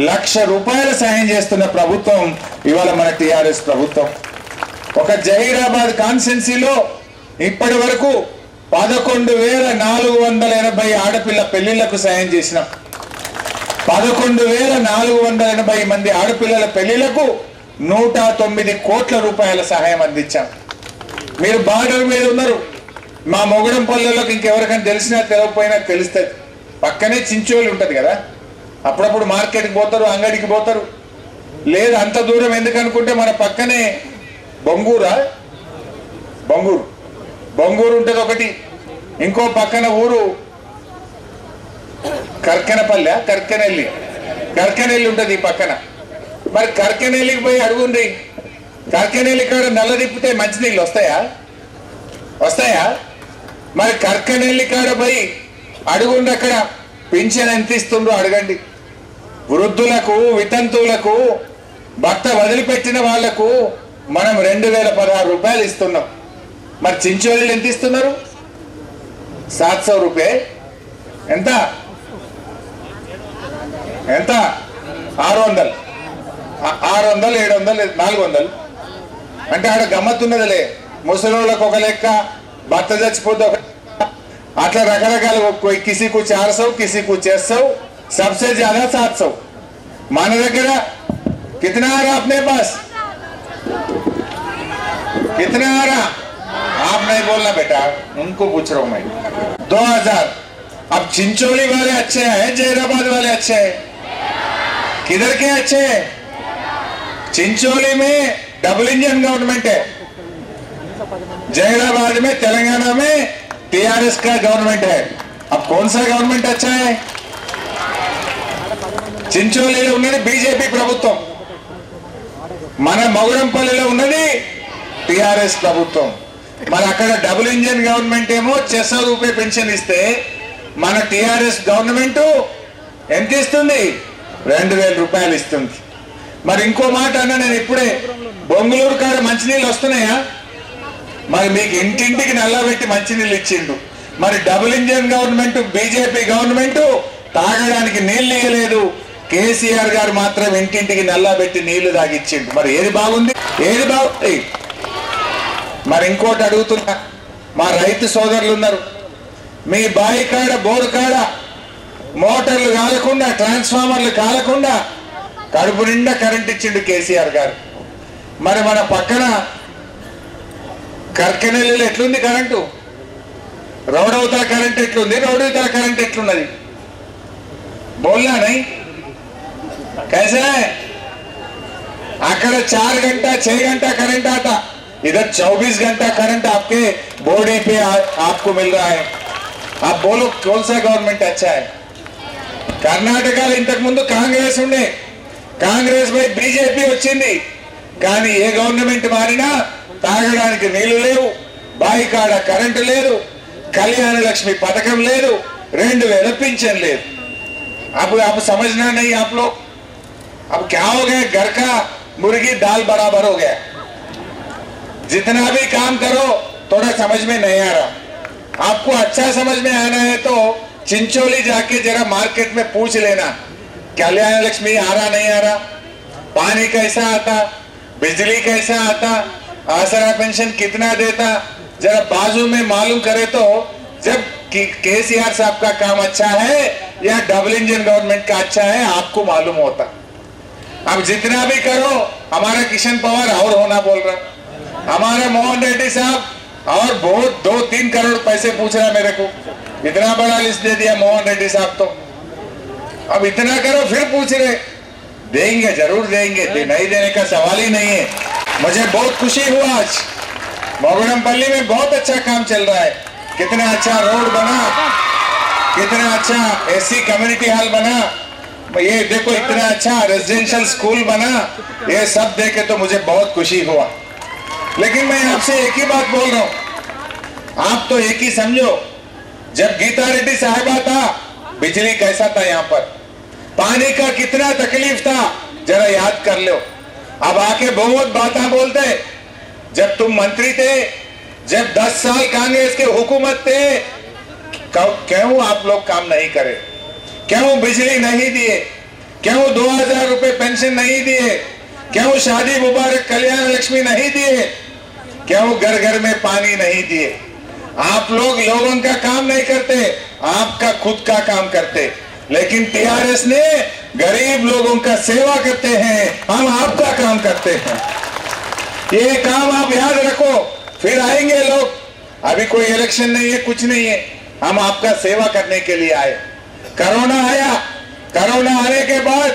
Speaker 9: ₹1,00,000 సాయం చేస్తున్న ప్రభుత్వం ఇవాళ మన టిఆర్ఎస్ ప్రభుత్వం. ఒక జహీరాబాద్ కాన్స్టిట్యున్సీలో ఇప్పటి వరకు 11,480 ఆడపిల్ల పెళ్లిళ్లకు సాయం చేసినాం. 11,480 మంది ఆడపిల్లల పెళ్లిళ్లకు ₹109 కోట్ల సహాయం అందించాం. మీరు బార్డర్ మీద ఉన్నారు. మా మొగుడంపల్లిలోకి ఇంకెవరికైనా తెలిసినా తెలియకపోయినా తెలుస్తుంది. పక్కనే చించోలి ఉంటుంది కదా, అప్పుడప్పుడు మార్కెట్కి పోతారు, అంగడికి పోతారు. లేదు అంత దూరం ఎందుకు అనుకుంటే మన పక్కనే బొంగూరు ఉంటుంది ఒకటి, ఇంకో పక్కన ఊరు కర్కెనెల్లి ఉంటుంది ఈ పక్కన. మరి కర్కెనెల్లికి పోయి అడుగుంది, కర్కెనెల్లి కాడ నల్ల తిప్పితే మంచినీళ్ళు వస్తాయా? మరి కర్కెనెల్లి కాడ పోయి అడుగుండి, అక్కడ పింఛన్ ఎంత ఇస్తుండ్రో అడగండి. వృద్ధులకు, వితంతువులకు, భర్త వదిలిపెట్టిన వాళ్లకు మనం ₹2,016 ఇస్తున్నాం. మరి చించోళ్ళు ఎంత ఇస్తున్నారు? ₹700. ఎంత 600, 700, 400. అంటే ఆడ గమ్మత్తున్నదిలే. ముసలోళ్ళకు ఒక లెక్క, భర్త చచ్చిపోతే ఒక, అట్లా రకరకాల. కిసికు 400, కిసికు 600, सबसे ज्यादा 700. మన దగ్గర कितना आ रहा अपने पास? कितना आ रहा? आप नहीं बोलना बेटा, उनको पूछ रहा हूं मैं. 2000. अब चिंचोली वाले अच्छे हैं, जहीराबाद वाले अच्छे हैं? किधर के अच्छे हैं? चिंचोली में डबल इंजन गवर्नमेंट है, जहीराबाद में, तेलंगाना में टीआरएस का गवर्नमेंट है. अब कौन सा गवर्नमेंट अच्छा है? చించోలిలో ఉన్నది బీజేపీ ప్రభుత్వం, మన మొగుడంపల్లిలో ఉన్నది టిఆర్ఎస్ ప్రభుత్వం. మరి అక్కడ డబుల్ ఇంజన్ గవర్నమెంట్ ఏమో ₹600 పెన్షన్ ఇస్తే, మన టిఆర్ఎస్ గవర్నమెంట్ ఎంత ఇస్తుంది? 2000 రూపాయలు ఇస్తుంది. మరి ఇంకో మాట అన్నా, నేను ఇప్పుడే బొంగుళూరు కాడ మంచినీళ్ళు వస్తున్నాయా? మరి మీకు ఇంటింటికి నల్లబెట్టి మంచినీళ్ళు ఇచ్చిండు. మరి double engine government, BJP government తాగడానికి నీళ్ళు ఇవ్వలేదు. కేసీఆర్ గారు మాత్రం ఇంటింటికి నల్లబెట్టి నీళ్లు తాగిచ్చిండు. మరి ఏది బాగుంది? ఏది బాగుంది? మరి ఇంకోటి అడుగుతున్నా, మా రైతు సోదరులు ఉన్నారు, మీ బావి కాడ బోరు కాడ మోటార్లు కాలకుండా, ట్రాన్స్ఫార్మర్లు కాలకుండా కడుపు నిండా కరెంట్ ఇచ్చిండు కేసీఆర్ గారు. మరి మన పక్కన కర్కెనెల్లిలో ఎట్లుంది కరెంటు? రోడవతల కరెంట్ ఎట్లుంది? రోడవతల కరెంట్ ఎట్లున్నది? बोलना नहीं कैसे है? अక్కడ 4 घंटा 6 घंटा करंट आता, इधर 24 घंटा करंट आपके बॉडी पे आपको मिल रहा है. आप बोलो कौन सा गवर्नमेंट अच्छा है? కర్ణాటకలో ఇంతకు ముందు కాంగ్రెస్ ఉండే, కాంగ్రెస్ పై బీజేపీ వచ్చింది. కానీ ఏ గవర్నమెంట్ మారినా తాగడానికి నీళ్లు లేవు, బావి కాడ కరెంటు లేదు, కళ్యాణ లక్ష్మి పథకం లేదు, 2000 పింఛన్ లేదు. अब समझना नहीं आप लोग. अब क्या हो गया? घर का मुर्गी दाल बराबर हो गया. जितना भी काम करो थोड़ा समझ में नहीं आ रहा. आपको अच्छा समझ में आना है तो चिंचोली जाके जरा मार्केट में पूछ लेना, कल्याण लक्ष्मी आ रहा नहीं आ रहा, पानी कैसा आता, बिजली कैसा आता, आसरा पेंशन कितना देता. जरा बाजू में मालूम करे तो जब केसीआर साहब का काम अच्छा है या डबल इंजन गवर्नमेंट का अच्छा है आपको मालूम होता. अब जितना भी करो, हमारा किशन पवार और होना बोल रहा, हमारा मोहन रेड्डी साहब और बहुत 2-3 करोड़ पैसे पूछ रहा मेरे को. इतना बड़ा लिस्ट दे दिया मोहन रेड्डी साहब तो. अब इतना करो फिर पूछ रहे. देंगे, जरूर देंगे, नहीं देने का सवाल ही नहीं है. मुझे बहुत खुशी हुआ आज मोगड़मपल्ली में बहुत अच्छा काम चल रहा है. कितना अच्छा रोड बना, कितना अच्छा एसी कम्युनिटी हॉल बना, ये देखो इतना अच्छा रेजिडेंशियल स्कूल बना. ये सब देखे तो मुझे बहुत खुशी हुआ. लेकिन मैं आपसे एक ही बात बोल रहा हूं, आप तो एक ही समझो, जब गीता रेड्डी साहिबा था बिजली कैसा था, यहाँ पर पानी का कितना तकलीफ था जरा याद कर लो. अब आके बहुत बातें बोलते. जब तुम मंत्री थे, जब 10 साल कांग्रेस के हुकूमत थे, क्यों आप लोग काम नहीं करे? क्यों बिजली नहीं दिए? क्यों 2000 रुपए पेंशन नहीं दिए? क्यों शादी मुबारक कल्याण लक्ष्मी नहीं दिए? क्यों घर घर में पानी नहीं दिए? आप लोग लोगों का काम नहीं करते, आपका खुद का काम करते. लेकिन टीआरएस ने गरीब लोगों का सेवा करते हैं, हम आपका काम करते हैं. ये काम आप याद रखो. फिर आएंगे लोग, अभी कोई इलेक्शन नहीं है, कुछ नहीं है, हम आपका सेवा करने के लिए आए. कोरोना आया, कोरोना आने के बाद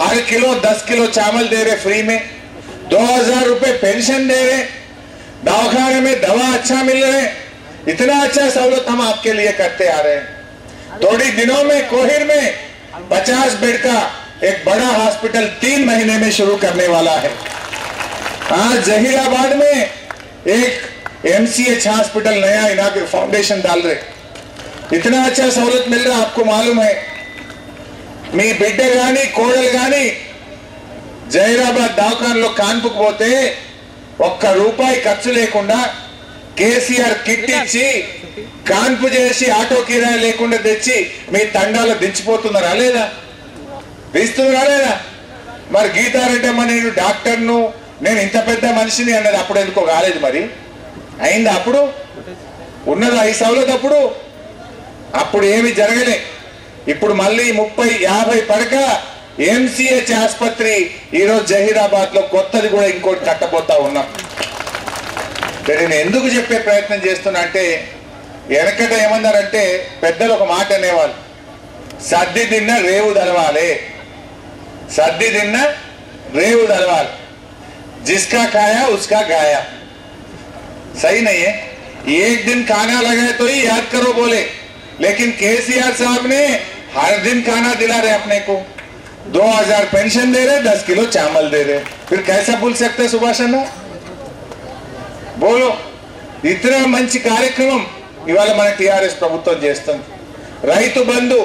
Speaker 9: हर किलो 10 किलो चावल दे रहे फ्री में, 2000 रुपए पेंशन दे रहे, दवाखाने में दवा अच्छा मिल रहे. इतना अच्छा सहूलत हम आपके लिए करते आ रहे हैं. थोड़ी दिनों में कोहिर में 50 बेड का एक बड़ा हॉस्पिटल 3 महीने में शुरू करने वाला है. आज जहीराबाद में एक MCH हॉस्पिटल नया इनाग्रेट फाउंडेशन डाल रहे. इतना अच्छा सहूलत मिल रहा, आपको मालूम है. మీ బిడ్డ గాని కోడలు గాని జైరాబాద్ దవాఖానలో కాన్పుకు పోతే ₹1 ఖర్చు లేకుండా కేసీఆర్ కిట్ ఇచ్చి కాన్పు చేసి ఆటో కిరాయి లేకుండా తెచ్చి మీ తండాలో దించిపోతున్నారా లేదా? తీస్తున్నారా లేదా? మరి గీతారెడ్డి అమ్మ నేను డాక్టర్ను, నేను ఇంత పెద్ద మనిషిని అన్నది అప్పుడు ఎందుకో కాలేదు? మరి అయిందా? అప్పుడు ఉన్నదా ఈ సౌలత్? అప్పుడు ఏమి జరగలే. ఇప్పుడు మళ్ళీ 30-50 పడక MCH ఆసుపత్రి ఈరోజు జహీరాబాద్ లో కొత్తది కూడా ఇంకోటి కట్టబోతా ఉన్నాం. నేను ఎందుకు చెప్పే ప్రయత్నం చేస్తున్నా అంటే, వెనకట ఏమన్నారంటే పెద్దలు ఒక మాట అనేవాళ్ళు, సద్ది తిన్న రేవు దలవాలి, సద్ది తిన్న రేవు దలవాలి, जिसका खाया उसका गाया. सही नहीं है? एक दिन खाना लगाए तो ही याद करो बोले, लेकिन केसीआर साहब ने हर दिन खाना दिला रहे अपने को, 2000 पेंशन दे रहे, 10 किलो चावल दे रहे. फिर कैसा भूल सकते सुभाष अण्णा? बोलो. इतना మంచి కార్యక్రమం ఇవాళ మన టిఆర్ఎస్ ప్రభుత్వం చేస్తుంది. రైతు బంధు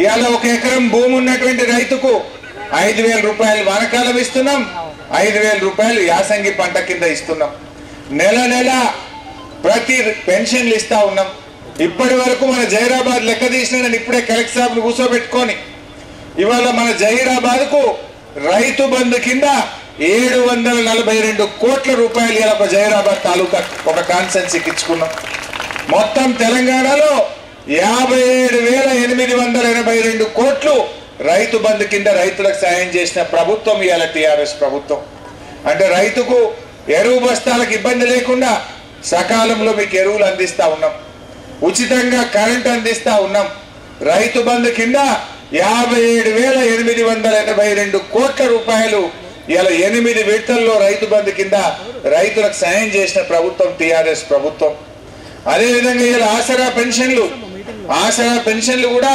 Speaker 9: ఇవాళ 1 ఎకరం భూమి ఉన్నటువంటి రైతుకు 5,000 రూపాయలు వానకాలం ఇస్తున్నాం, 5,000 రూపాయలు యాసంగి పంట కింద ఇస్తున్నాం. నెల నెల ప్రతి పెన్షన్లు ఇస్తా ఉన్నాం. ఇప్పటి వరకు మన జహీరాబాద్ లెక్క తీసిన నేను ఇప్పుడే కలెక్టర్ సాబ్ను కూర్చోబెట్టుకొని ఇవాళ మన జహీరాబాద్కు రైతు బంధు కింద 742 కోట్ల రూపాయలు ఇలా ఒక జహీరాబాద్ తాలూకా ఒక కాన్స్టెన్సీకి ఇచ్చుకున్నాం. మొత్తం తెలంగాణలో 57,882 కోట్లు రైతు బంధు కింద రైతులకు సాయం చేసిన ప్రభుత్వం ఇవాళ టీఆర్ఎస్ ప్రభుత్వం. అంటే రైతుకు ఎరువు బస్తాలకు ఇబ్బంది లేకుండా సకాలంలో మీకు ఎరువులు అందిస్తా ఉన్నాం, ఉచితంగా కరెంట్ అందిస్తా ఉన్నాం. రైతు బంధు కింద 57,882 కోట్ల రూపాయలు ఇలా 8 విడతల్లో రైతు బంధు కింద రైతులకు సాయం చేసిన ప్రభుత్వం టీఆర్ఎస్ ప్రభుత్వం. అదేవిధంగా ఇలా ఆసరా పెన్షన్లు కూడా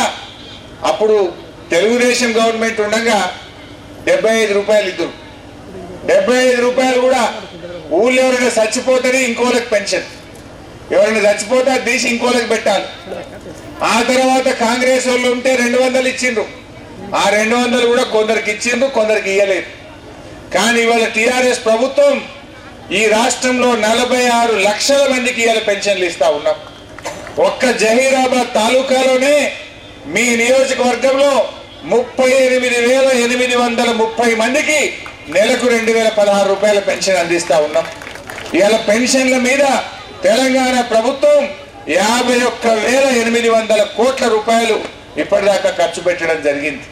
Speaker 9: అప్పుడు తెలుగుదేశం గవర్నమెంట్ ఉండగా 75 రూపాయలు ఇద్దరు, 75 రూపాయలు కూడా ఊళ్ళో ఎవరైనా చచ్చిపోతేనే ఇంకోళ్ళకి పెన్షన్, ఎవరైనా చచ్చిపోతే తీసి ఇంకోళ్ళకి పెట్టాలి. ఆ తర్వాత కాంగ్రెస్ వాళ్ళు ఉంటే 200 ఇచ్చిండ్రు, ఆ 200 కూడా కొందరికి ఇచ్చిండ్రు, కొందరికి ఇయ్యలేదు. కానీ ఇవాళ టీఆర్ఎస్ ప్రభుత్వం ఈ రాష్ట్రంలో 46 లక్షల మందికి ఇవాళ పెన్షన్లు ఇస్తా ఉన్నాం. ఒక్క జహీరాబాద్ తాలూకాలోనే మీ నియోజకవర్గంలో 38,830 మందికి నెలకు 2,016 రూపాయల పెన్షన్ అందిస్తా ఉన్నాం. ఇవాళ పెన్షన్ల మీద తెలంగాణ ప్రభుత్వం 51,800 కోట్ల రూపాయలు ఇప్పటిదాకా ఖర్చు పెట్టడం జరిగింది.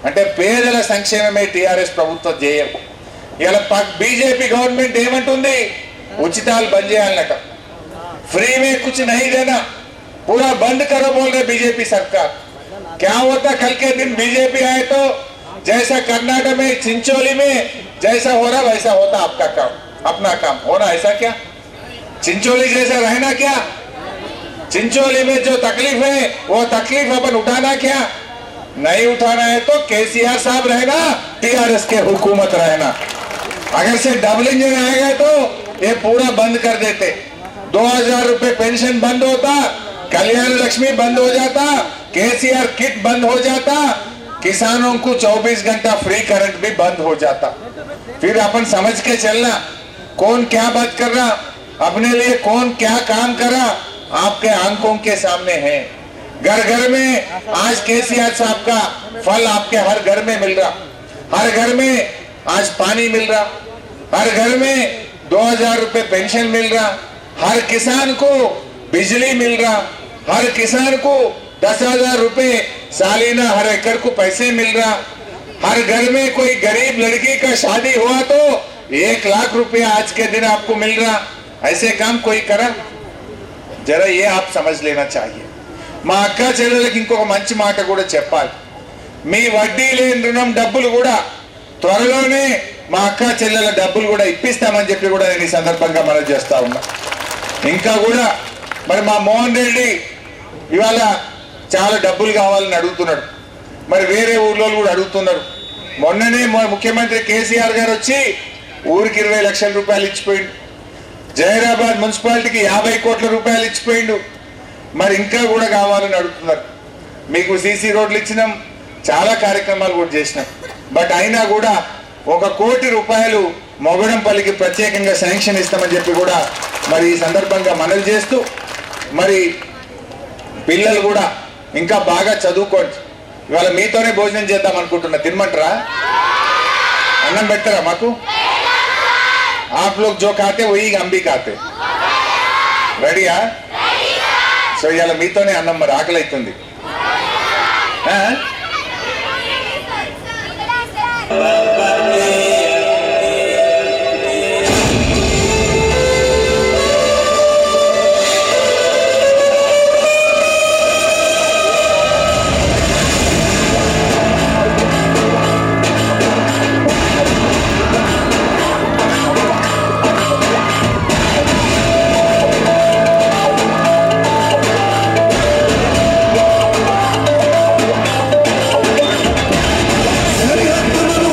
Speaker 9: అంటే పేదల సంక్షేమమే టీఆర్ఎస్ ప్రభుత్వం ధ్యేయం. ఇలా బీజేపీ గవర్నమెంట్ ఏమంటుంది, ఉచితాలు బంద్ చేయాలన్నట, फ्री में कुछ नहीं देना, पूरा बंद करो बोल रहे बीजेपी सरकार। क्या होता कल के दिन बीजेपी आए तो जैसा कर्नाटक में चिंचोली में जैसा हो रहा वैसा होता आपका काम, अपना काम होना, ऐसा क्या चिंचोली जैसा रहना, क्या चिंचोली में जो तकलीफ है वो तकलीफ अपन उठाना, क्या नहीं उठाना है तो केसीआर साहब रहना, टीआरएस के हुकूमत रहना। अगर से डबल इंजन आएगा तो ये पूरा बंद कर देते, 2000 रुपए पेंशन बंद होता, कल्याण लक्ष्मी बंद हो जाता, केसीआर किट बंद हो जाता, किसानों को 24 घंटा फ्री करंट भी बंद हो जाता। फिर अपन समझ के चलना कौन क्या बात कर रहा, अपने लिए कौन क्या काम कर रहा, आपके आंखों के सामने है। घर घर में आज केसीआर साहब का फल आपके हर घर में मिल रहा, हर घर में आज पानी मिल रहा, हर घर में 2000 रुपए पेंशन मिल रहा, हर किसान को बिजली मिल रहा, हर किसान को 10,000 रुपए सालीना हर एकड़ को पैसे मिल रहा, हर घर में कोई गरीब लड़की का शादी हुआ तो 1 लाख रुपया आज के दिन आपको मिल रहा। ऐसे काम कोई करा? जरा ये आप समझ लेना चाहिए। మా అక్క చెల్లెలకి ఇంకొక మంచి మాట కూడా చెప్పాలి, మీ వడ్డీ లేని రుణం డబ్బులు కూడా త్వరలోనే మా అక్క చెల్లెల డబ్బులు కూడా ఇప్పిస్తామని చెప్పి కూడా నేను ఈ సందర్భంగా మనవి చేస్తా ఉన్నా. ఇంకా కూడా మరి మా మోహన్ రెడ్డి ఇవాళ చాలా డబ్బులు కావాలని అడుగుతున్నాడు, మరి వేరే ఊర్లో కూడా అడుగుతున్నారు. మొన్ననే ముఖ్యమంత్రి కేసీఆర్ గారు వచ్చి ఊరికి 20 లక్షల రూపాయలు ఇచ్చిపోయిండు, జహీరాబాద్ మున్సిపాలిటీకి 50 కోట్ల రూపాయలు ఇచ్చిపోయిండు, మరి ఇంకా కూడా కావాలని అడుగుతున్నారు. మీకు సీసీ రోడ్లు ఇచ్చినాం, చాలా కార్యక్రమాలు కూడా చేసినాం, బట్ అయినా కూడా 1 కోటి రూపాయలు మొగడంపల్లికి ప్రత్యేకంగా శాంక్షన్ ఇస్తామని చెప్పి కూడా మరి ఈ సందర్భంగా మనవి చేస్తూ, మరి పిల్లలు కూడా ఇంకా బాగా చదువుకోండి. ఇవాళ మీతోనే భోజనం చేద్దాం అనుకుంటున్నా, తినమంటారా? అన్నం పెట్టరా మాకు? आप लोग जो खाते वही हम भी खाते, రెడీయా? సో ఇవాళ మీతోనే అన్నం, మరి ఆకలి అవుతుంది.
Speaker 3: సరిహద్దులను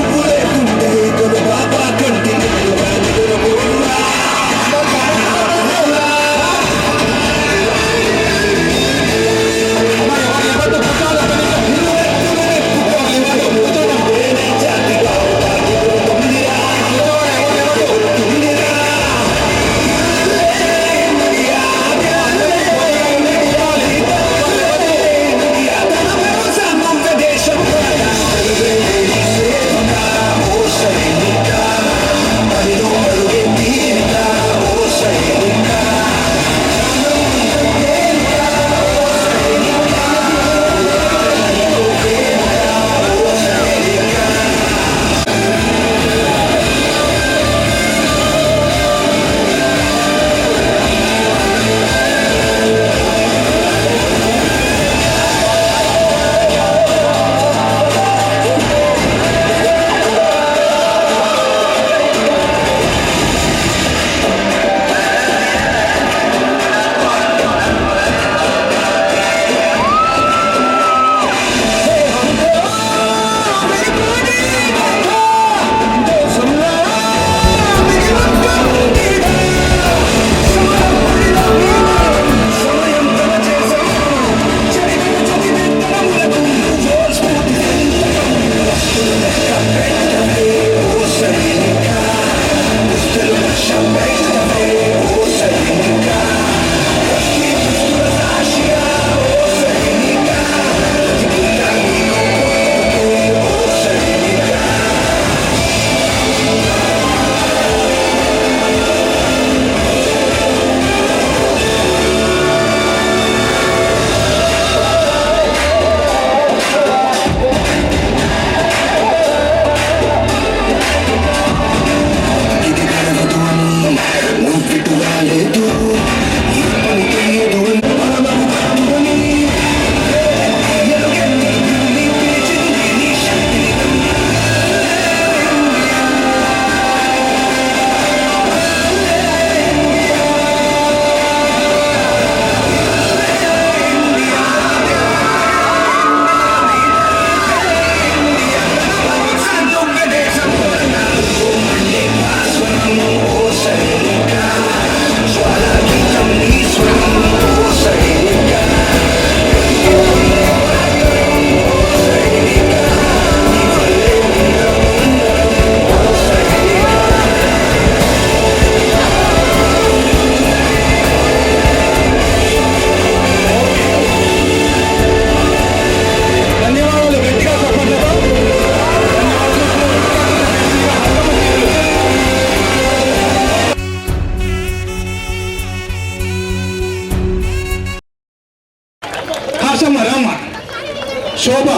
Speaker 10: శోభ,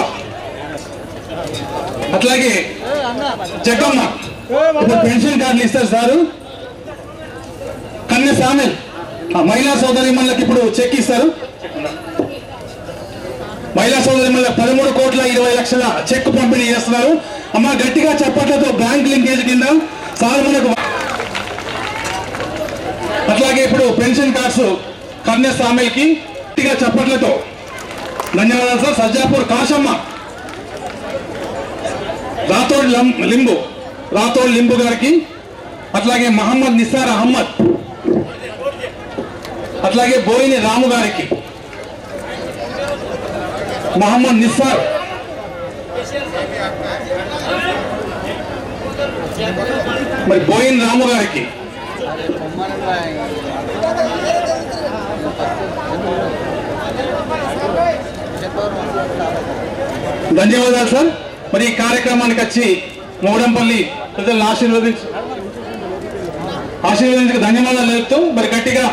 Speaker 10: అట్లాగే జగమ్మ ఇప్పుడు పెన్షన్ కార్డులు ఇస్తారు సారు. కన్య సామెల్ మహిళా సోదరిమణులకు ఇప్పుడు చెక్ ఇస్తారు. మహిళా సోదరిమణులకు 13,20,00,000 చెక్ పంపిణీ చేస్తున్నారు. అమ్మ గట్టిగా చప్పట్లతో బ్యాంక్ లింకేజ్ కింద సార్ మనకు. అట్లాగే ఇప్పుడు పెన్షన్ కార్డ్స్ కన్య సామెల్కి గట్టిగా చప్పట్లతో ధన్యవాదాలు సార్. సజ్జాపూర్ కాశమ్మ, రాథోడ్ లింబు గారికి, అట్లాగే మహమ్మద్ నిసార్ అహ్మద్, అట్లాగే బోయిని రాము గారికి, మహమ్మద్ నిసార్, మరి బోయిన్ రాము గారికి, ధన్యవాదాలు సార్. మరి ఈ కార్యక్రమానికి వచ్చి మోడంపల్లి ప్రజలను ఆశీర్వదించి ధన్యవాదాలు తెలుపుతూ మరి గట్టిగా